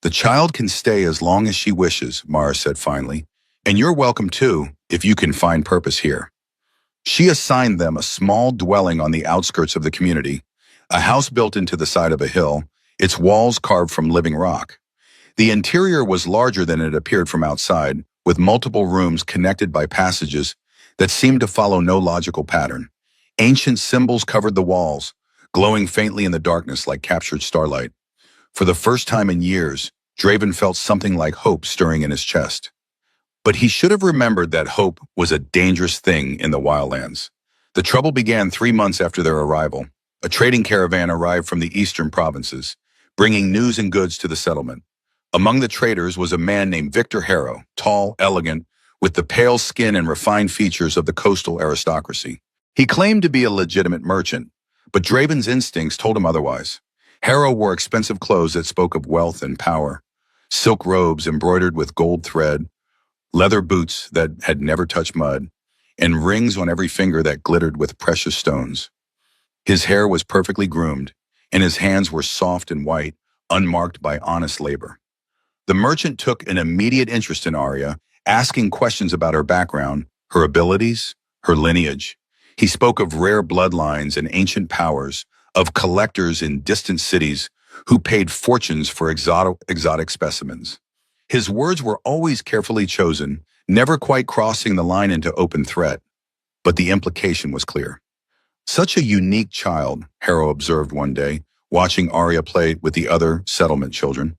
"The child can stay as long as she wishes," Mara said finally, "and you're welcome too, if you can find purpose here." She assigned them a small dwelling on the outskirts of the community, a house built into the side of a hill, its walls carved from living rock. The interior was larger than it appeared from outside, with multiple rooms connected by passages that seemed to follow no logical pattern. Ancient symbols covered the walls, glowing faintly in the darkness like captured starlight. For the first time in years, Draven felt something like hope stirring in his chest. But he should have remembered that hope was a dangerous thing in the wildlands. The trouble began 3 months after their arrival. A trading caravan arrived from the eastern provinces, bringing news and goods to the settlement. Among the traders was a man named Victor Harrow, tall, elegant, with the pale skin and refined features of the coastal aristocracy. He claimed to be a legitimate merchant, but Draven's instincts told him otherwise. Harrow wore expensive clothes that spoke of wealth and power, silk robes embroidered with gold thread, leather boots that had never touched mud, and rings on every finger that glittered with precious stones. His hair was perfectly groomed, and his hands were soft and white, unmarked by honest labor. The merchant took an immediate interest in Arya, asking questions about her background, her abilities, her lineage. He spoke of rare bloodlines and ancient powers, of collectors in distant cities who paid fortunes for exotic specimens. His words were always carefully chosen, never quite crossing the line into open threat, but the implication was clear. "Such a unique child," Harrow observed one day, watching Arya play with the other settlement children.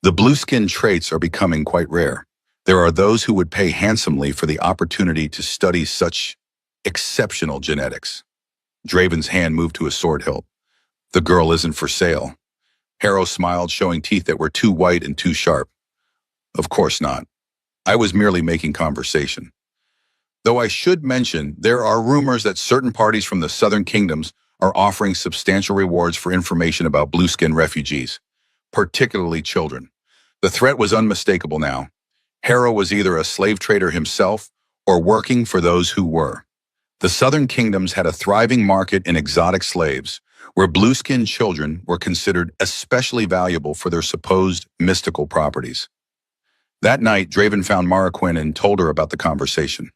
"The blue-skin traits are becoming quite rare. There are those who would pay handsomely for the opportunity to study such exceptional genetics." Draven's hand moved to a sword hilt. "The girl isn't for sale." Harrow smiled, showing teeth that were too white and too sharp. "Of course not. I was merely making conversation. Though I should mention, there are rumors that certain parties from the southern kingdoms are offering substantial rewards for information about blue-skin refugees, particularly children." The threat was unmistakable now. Harrow was either a slave trader himself or working for those who were. The southern kingdoms had a thriving market in exotic slaves, where blue-skinned children were considered especially valuable for their supposed mystical properties. That night, Draven found Mara Quinn and told her about the conversation.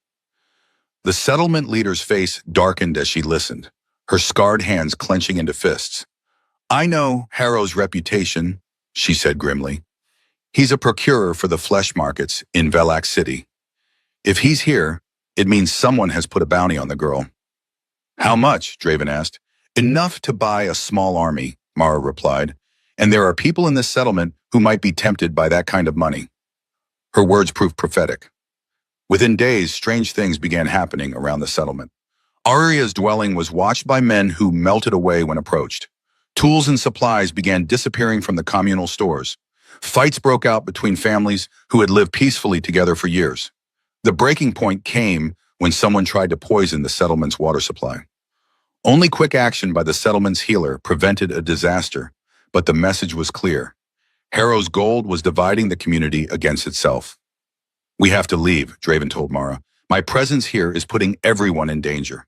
The settlement leader's face darkened as she listened, her scarred hands clenching into fists. "I know Harrow's reputation," she said grimly. "He's a procurer for the flesh markets in Velak City. If he's here, it means someone has put a bounty on the girl." "How much?" Draven asked. "Enough to buy a small army," Mara replied. "And there are people in this settlement who might be tempted by that kind of money." Her words proved prophetic. Within days, strange things began happening around the settlement. Arya's dwelling was watched by men who melted away when approached. Tools and supplies began disappearing from the communal stores. Fights broke out between families who had lived peacefully together for years. The breaking point came when someone tried to poison the settlement's water supply. Only quick action by the settlement's healer prevented a disaster, but the message was clear. Harrow's gold was dividing the community against itself. "We have to leave," Draven told Mara. "My presence here is putting everyone in danger."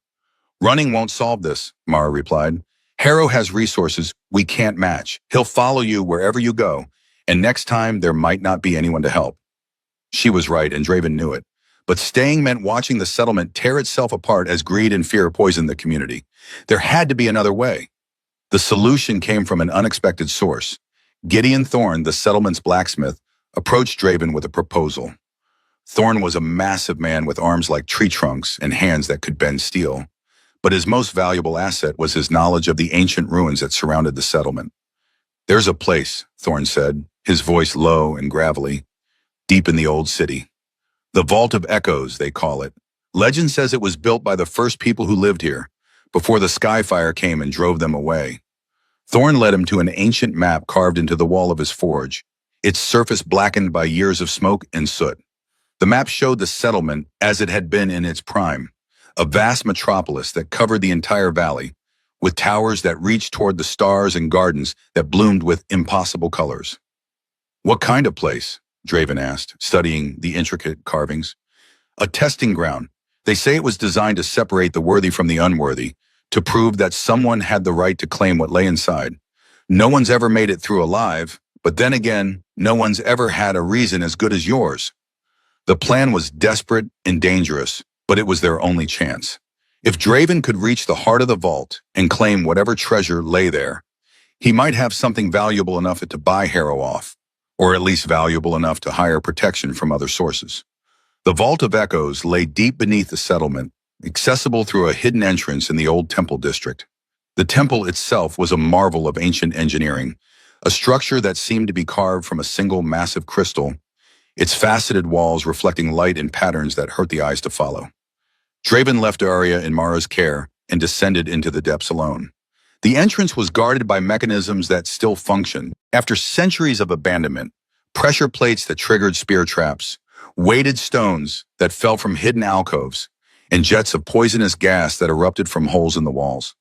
"Running won't solve this," Mara replied. "Harrow has resources we can't match. He'll follow you wherever you go, and next time there might not be anyone to help." She was right, and Draven knew it. But staying meant watching the settlement tear itself apart as greed and fear poisoned the community. There had to be another way. The solution came from an unexpected source. Gideon Thorne, the settlement's blacksmith, approached Draven with a proposal. Thorne was a massive man with arms like tree trunks and hands that could bend steel. But his most valuable asset was his knowledge of the ancient ruins that surrounded the settlement. "There's a place," Thorne said, his voice low and gravelly, "deep in the old city. The Vault of Echoes, they call it. Legend says it was built by the first people who lived here, before the Skyfire came and drove them away." Thorne led him to an ancient map carved into the wall of his forge, its surface blackened by years of smoke and soot. The map showed the settlement as it had been in its prime, a vast metropolis that covered the entire valley, with towers that reached toward the stars and gardens that bloomed with impossible colors. "What kind of place?" Draven asked, studying the intricate carvings. "A testing ground. They say it was designed to separate the worthy from the unworthy, to prove that someone had the right to claim what lay inside. No one's ever made it through alive, but then again, no one's ever had a reason as good as yours." The plan was desperate and dangerous, but it was their only chance. If Draven could reach the heart of the vault and claim whatever treasure lay there, he might have something valuable enough to buy Harrow off, or at least valuable enough to hire protection from other sources. The Vault of Echoes lay deep beneath the settlement, accessible through a hidden entrance in the old temple district. The temple itself was a marvel of ancient engineering, a structure that seemed to be carved from a single massive crystal, its faceted walls reflecting light in patterns that hurt the eyes to follow. Draven left Arya in Mara's care and descended into the depths alone. The entrance was guarded by mechanisms that still functioned. After centuries of abandonment, pressure plates that triggered spear traps, weighted stones that fell from hidden alcoves, and jets of poisonous gas that erupted from holes in the walls.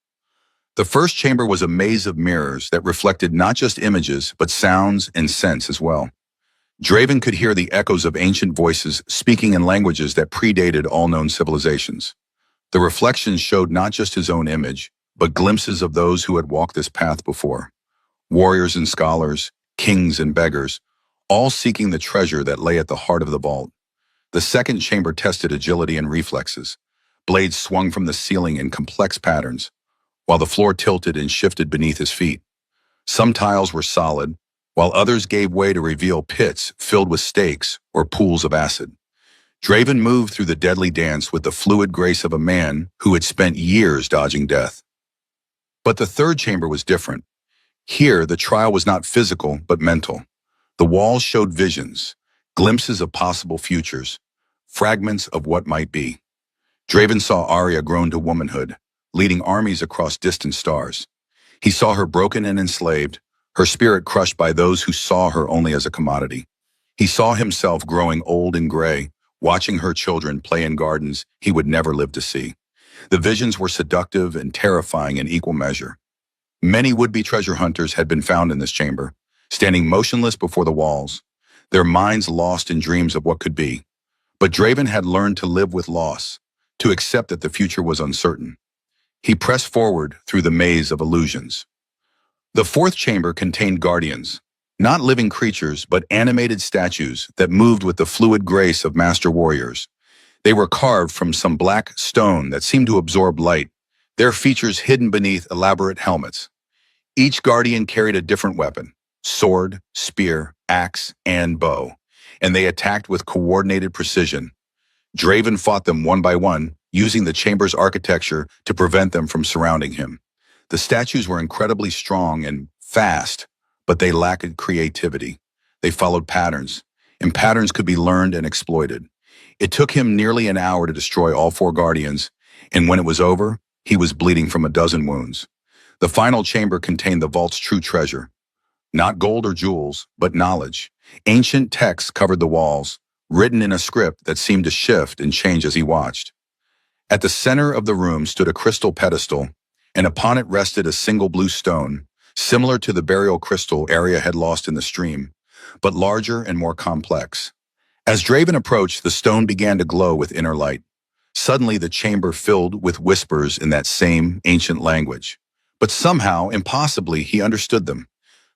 The first chamber was a maze of mirrors that reflected not just images, but sounds and scents as well. Draven could hear the echoes of ancient voices speaking in languages that predated all known civilizations. The reflections showed not just his own image, but glimpses of those who had walked this path before. Warriors and scholars, kings and beggars, all seeking the treasure that lay at the heart of the vault. The second chamber tested agility and reflexes. Blades swung from the ceiling in complex patterns, while the floor tilted and shifted beneath his feet. Some tiles were solid, while others gave way to reveal pits filled with stakes or pools of acid. Draven moved through the deadly dance with the fluid grace of a man who had spent years dodging death. But the third chamber was different. Here, the trial was not physical, but mental. The walls showed visions, glimpses of possible futures, fragments of what might be. Draven saw Arya grown to womanhood, leading armies across distant stars. He saw her broken and enslaved, her spirit crushed by those who saw her only as a commodity. He saw himself growing old and gray, watching her children play in gardens he would never live to see. The visions were seductive and terrifying in equal measure. Many would-be treasure hunters had been found in this chamber, standing motionless before the walls, their minds lost in dreams of what could be. But Draven had learned to live with loss, to accept that the future was uncertain. He pressed forward through the maze of illusions. The fourth chamber contained guardians, not living creatures, but animated statues that moved with the fluid grace of master warriors. They were carved from some black stone that seemed to absorb light, their features hidden beneath elaborate helmets. Each guardian carried a different weapon: sword, spear, axe, and bow, and they attacked with coordinated precision. Draven fought them one by one, using the chamber's architecture to prevent them from surrounding him. The statues were incredibly strong and fast, but they lacked creativity. They followed patterns, and patterns could be learned and exploited. It took him nearly an hour to destroy all four guardians, and when it was over, he was bleeding from a dozen wounds. The final chamber contained the vault's true treasure. Not gold or jewels, but knowledge. Ancient texts covered the walls, written in a script that seemed to shift and change as he watched. At the center of the room stood a crystal pedestal, and upon it rested a single blue stone, similar to the burial crystal Arya had lost in the stream, but larger and more complex. As Draven approached, the stone began to glow with inner light. Suddenly, the chamber filled with whispers in that same ancient language. But somehow, impossibly, he understood them.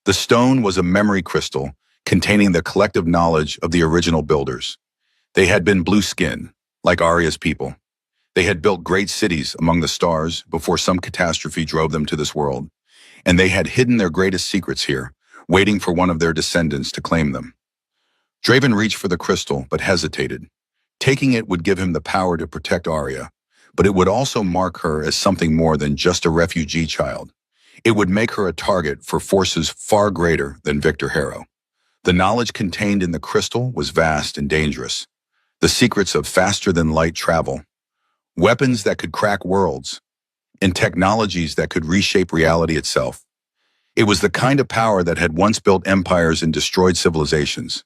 The stone was a memory crystal containing the collective knowledge of the original builders. They had been blue-skinned, like Arya's people. They had built great cities among the stars before some catastrophe drove them to this world, and they had hidden their greatest secrets here, waiting for one of their descendants to claim them. Draven reached for the crystal, but hesitated. Taking it would give him the power to protect Arya, but it would also mark her as something more than just a refugee child. It would make her a target for forces far greater than Victor Harrow. The knowledge contained in the crystal was vast and dangerous. The secrets of faster-than-light travel, weapons that could crack worlds, and technologies that could reshape reality itself. It was the kind of power that had once built empires and destroyed civilizations.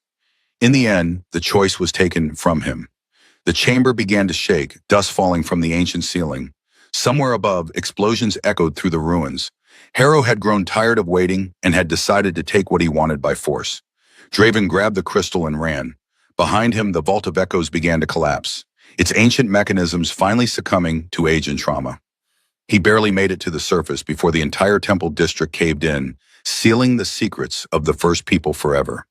In the end, the choice was taken from him. The chamber began to shake, dust falling from the ancient ceiling. Somewhere above, explosions echoed through the ruins. Harrow had grown tired of waiting and had decided to take what he wanted by force. Draven grabbed the crystal and ran. Behind him, the Vault of Echoes began to collapse, its ancient mechanisms finally succumbing to age and trauma. He barely made it to the surface before the entire temple district caved in, sealing the secrets of the first people forever.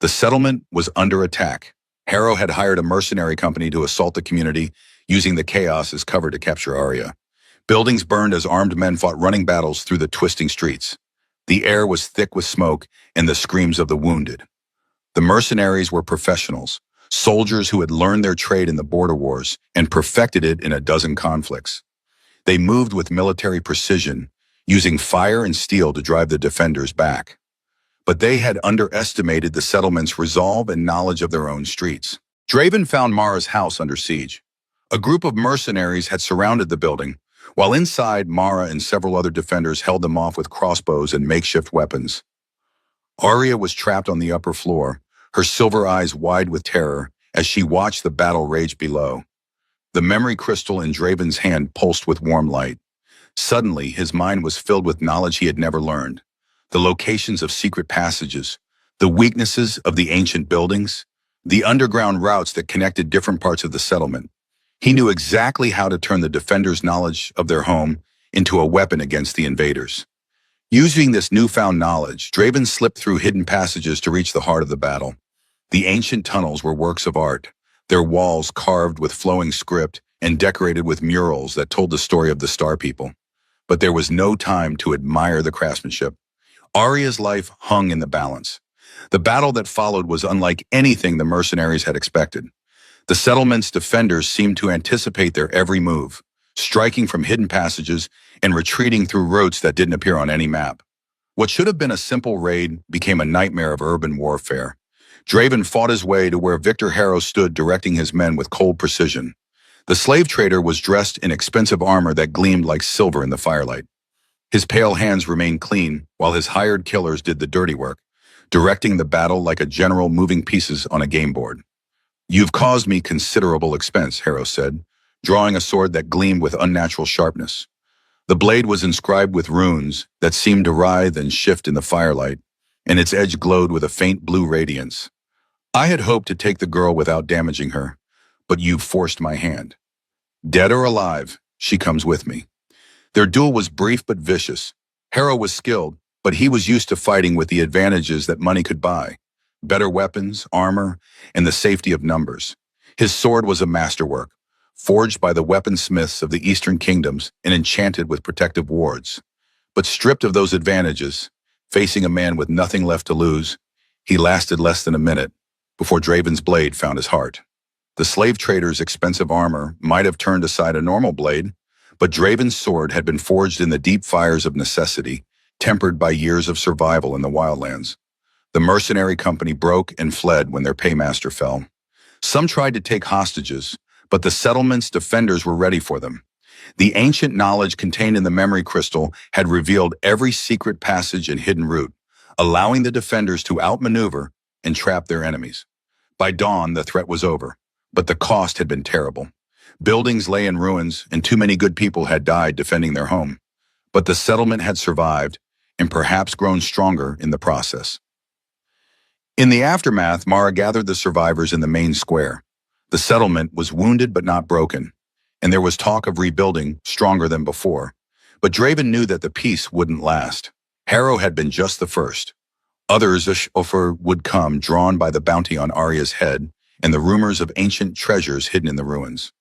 The settlement was under attack. Harrow had hired a mercenary company to assault the community, using the chaos as cover to capture Arya. Buildings burned as armed men fought running battles through the twisting streets. The air was thick with smoke and the screams of the wounded. The mercenaries were professionals, soldiers who had learned their trade in the border wars and perfected it in a dozen conflicts. They moved with military precision, using fire and steel to drive the defenders back. But they had underestimated the settlement's resolve and knowledge of their own streets. Draven found Mara's house under siege. A group of mercenaries had surrounded the building, while inside, Mara and several other defenders held them off with crossbows and makeshift weapons. Arya was trapped on the upper floor, her silver eyes wide with terror as she watched the battle rage below. The memory crystal in Draven's hand pulsed with warm light. Suddenly, his mind was filled with knowledge he had never learned. The locations of secret passages, the weaknesses of the ancient buildings, the underground routes that connected different parts of the settlement. He knew exactly how to turn the defenders' knowledge of their home into a weapon against the invaders. Using this newfound knowledge, Draven slipped through hidden passages to reach the heart of the battle. The ancient tunnels were works of art, their walls carved with flowing script and decorated with murals that told the story of the Star People. But there was no time to admire the craftsmanship. Arya's life hung in the balance. The battle that followed was unlike anything the mercenaries had expected. The settlement's defenders seemed to anticipate their every move, striking from hidden passages and retreating through routes that didn't appear on any map. What should have been a simple raid became a nightmare of urban warfare. Draven fought his way to where Victor Harrow stood, directing his men with cold precision. The slave trader was dressed in expensive armor that gleamed like silver in the firelight. His pale hands remained clean, while his hired killers did the dirty work, directing the battle like a general moving pieces on a game board. "You've caused me considerable expense," Harrow said, drawing a sword that gleamed with unnatural sharpness. The blade was inscribed with runes that seemed to writhe and shift in the firelight, and its edge glowed with a faint blue radiance. "I had hoped to take the girl without damaging her, but you've forced my hand. Dead or alive, she comes with me." Their duel was brief but vicious. Harrow was skilled, but he was used to fighting with the advantages that money could buy: better weapons, armor, and the safety of numbers. His sword was a masterwork, forged by the weaponsmiths of the Eastern Kingdoms and enchanted with protective wards. But stripped of those advantages, facing a man with nothing left to lose, he lasted less than a minute before Draven's blade found his heart. The slave trader's expensive armor might have turned aside a normal blade, but Draven's sword had been forged in the deep fires of necessity, tempered by years of survival in the wildlands. The mercenary company broke and fled when their paymaster fell. Some tried to take hostages, but the settlement's defenders were ready for them. The ancient knowledge contained in the memory crystal had revealed every secret passage and hidden route, allowing the defenders to outmaneuver and trap their enemies. By dawn, the threat was over, but the cost had been terrible. Buildings lay in ruins, and too many good people had died defending their home. But the settlement had survived, and perhaps grown stronger in the process. In the aftermath, Mara gathered the survivors in the main square. The settlement was wounded but not broken, and there was talk of rebuilding stronger than before. But Draven knew that the peace wouldn't last. Harrow had been just the first. Others offer would come, drawn by the bounty on Arya's head and the rumors of ancient treasures hidden in the ruins.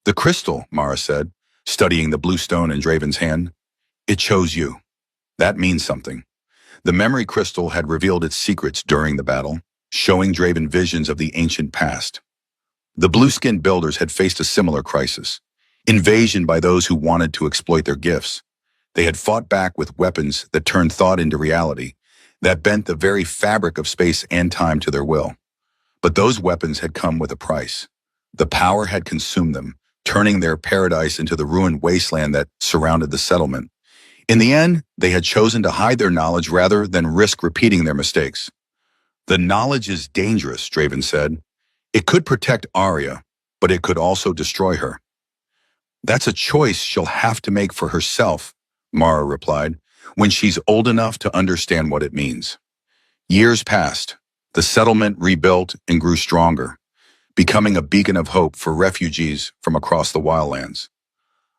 The crystal, Mara said, studying the blue stone in Draven's hand. It chose you. That means something. The memory crystal had revealed its secrets during the battle, showing Draven visions of the ancient past. The blue-skinned builders had faced a similar crisis. Invasion by those who wanted to exploit their gifts. They had fought back with weapons that turned thought into reality, that bent the very fabric of space and time to their will. But those weapons had come with a price. The power had consumed them, turning their paradise into the ruined wasteland that surrounded the settlement. In the end, they had chosen to hide their knowledge rather than risk repeating their mistakes. The knowledge is dangerous, Draven said. It could protect Arya, but it could also destroy her. That's a choice she'll have to make for herself, Mara replied, when she's old enough to understand what it means. Years passed. The settlement rebuilt and grew stronger, becoming a beacon of hope for refugees from across the wildlands.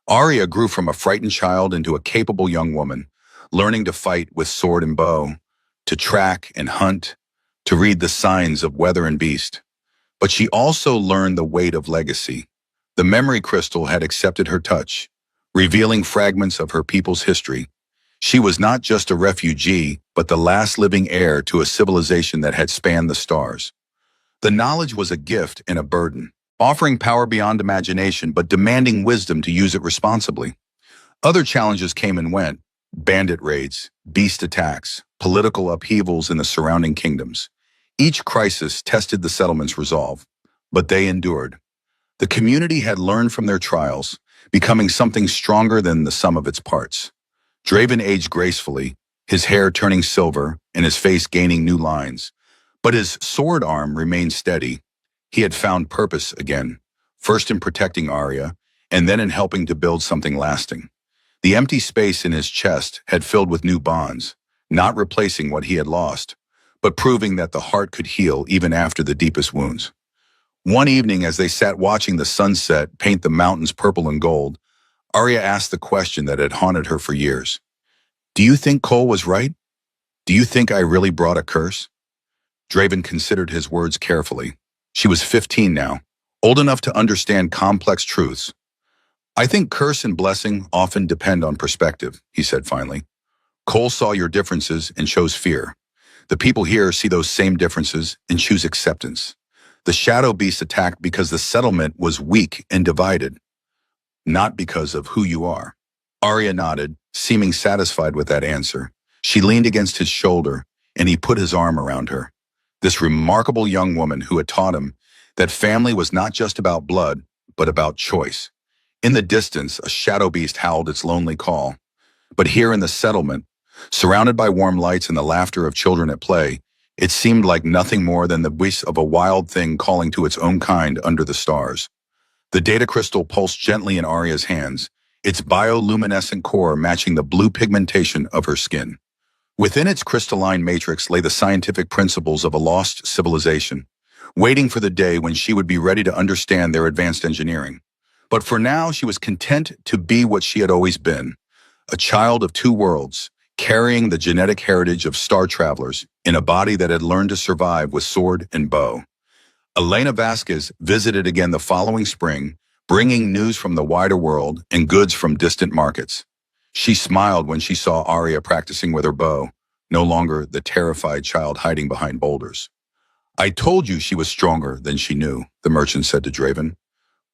Arya grew from a frightened child into a capable young woman, learning to fight with sword and bow, to track and hunt, to read the signs of weather and beast. But she also learned the weight of legacy. The memory crystal had accepted her touch, revealing fragments of her people's history. She was not just a refugee, but the last living heir to a civilization that had spanned the stars. The knowledge was a gift and a burden, offering power beyond imagination but demanding wisdom to use it responsibly. Other challenges came and went: bandit raids, beast attacks, political upheavals in the surrounding kingdoms. Each crisis tested the settlement's resolve, but they endured. The community had learned from their trials, becoming something stronger than the sum of its parts. Draven aged gracefully, his hair turning silver and his face gaining new lines. But his sword arm remained steady. He had found purpose again, first in protecting Arya, and then in helping to build something lasting. The empty space in his chest had filled with new bonds, not replacing what he had lost, but proving that the heart could heal even after the deepest wounds. One evening, as they sat watching the sunset paint the mountains purple and gold, Arya asked the question that had haunted her for years. "Do you think Cole was right? Do you think I really brought a curse?" Draven considered his words carefully. She was 15 now, old enough to understand complex truths. "I think curse and blessing often depend on perspective," he said finally. "Cole saw your differences and chose fear. The people here see those same differences and choose acceptance. The shadow beast attacked because the settlement was weak and divided, not because of who you are." Arya nodded, seeming satisfied with that answer. She leaned against his shoulder, and he put his arm around her. This remarkable young woman who had taught him that family was not just about blood, but about choice. In the distance, a shadow beast howled its lonely call. But here in the settlement, surrounded by warm lights and the laughter of children at play, it seemed like nothing more than the voice of a wild thing calling to its own kind under the stars. The data crystal pulsed gently in Arya's hands, its bioluminescent core matching the blue pigmentation of her skin. Within its crystalline matrix lay the scientific principles of a lost civilization, waiting for the day when she would be ready to understand their advanced engineering. But for now, she was content to be what she had always been, a child of two worlds, carrying the genetic heritage of star travelers in a body that had learned to survive with sword and bow. Elena Vasquez visited again the following spring, bringing news from the wider world and goods from distant markets. She smiled when she saw Arya practicing with her bow, no longer the terrified child hiding behind boulders. "I told you she was stronger than she knew," the merchant said to Draven.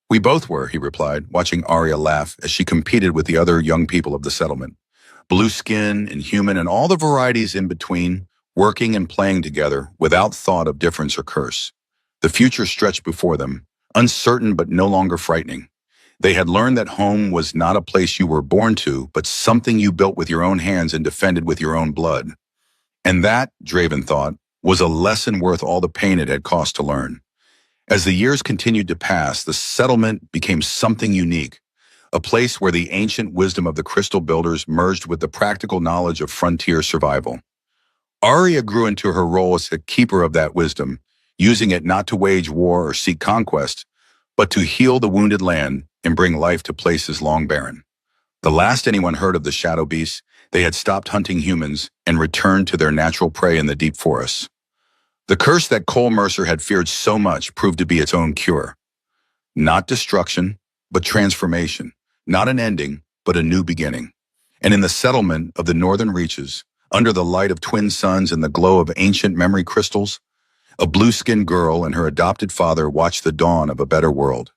"We both were," he replied, watching Arya laugh as she competed with the other young people of the settlement. Blue skin and human and all the varieties in between, working and playing together without thought of difference or curse. The future stretched before them, uncertain but no longer frightening. They had learned that home was not a place you were born to, but something you built with your own hands and defended with your own blood. And that, Draven thought, was a lesson worth all the pain it had cost to learn. As the years continued to pass, the settlement became something unique, a place where the ancient wisdom of the Crystal Builders merged with the practical knowledge of frontier survival. Arya grew into her role as the keeper of that wisdom, using it not to wage war or seek conquest, but to heal the wounded land and bring life to places long barren. The last anyone heard of the shadow beasts, they had stopped hunting humans and returned to their natural prey in the deep forests. The curse that Cole Mercer had feared so much proved to be its own cure. Not destruction, but transformation. Not an ending, but a new beginning. And in the settlement of the northern reaches, under the light of twin suns and the glow of ancient memory crystals, a blue-skinned girl and her adopted father watched the dawn of a better world.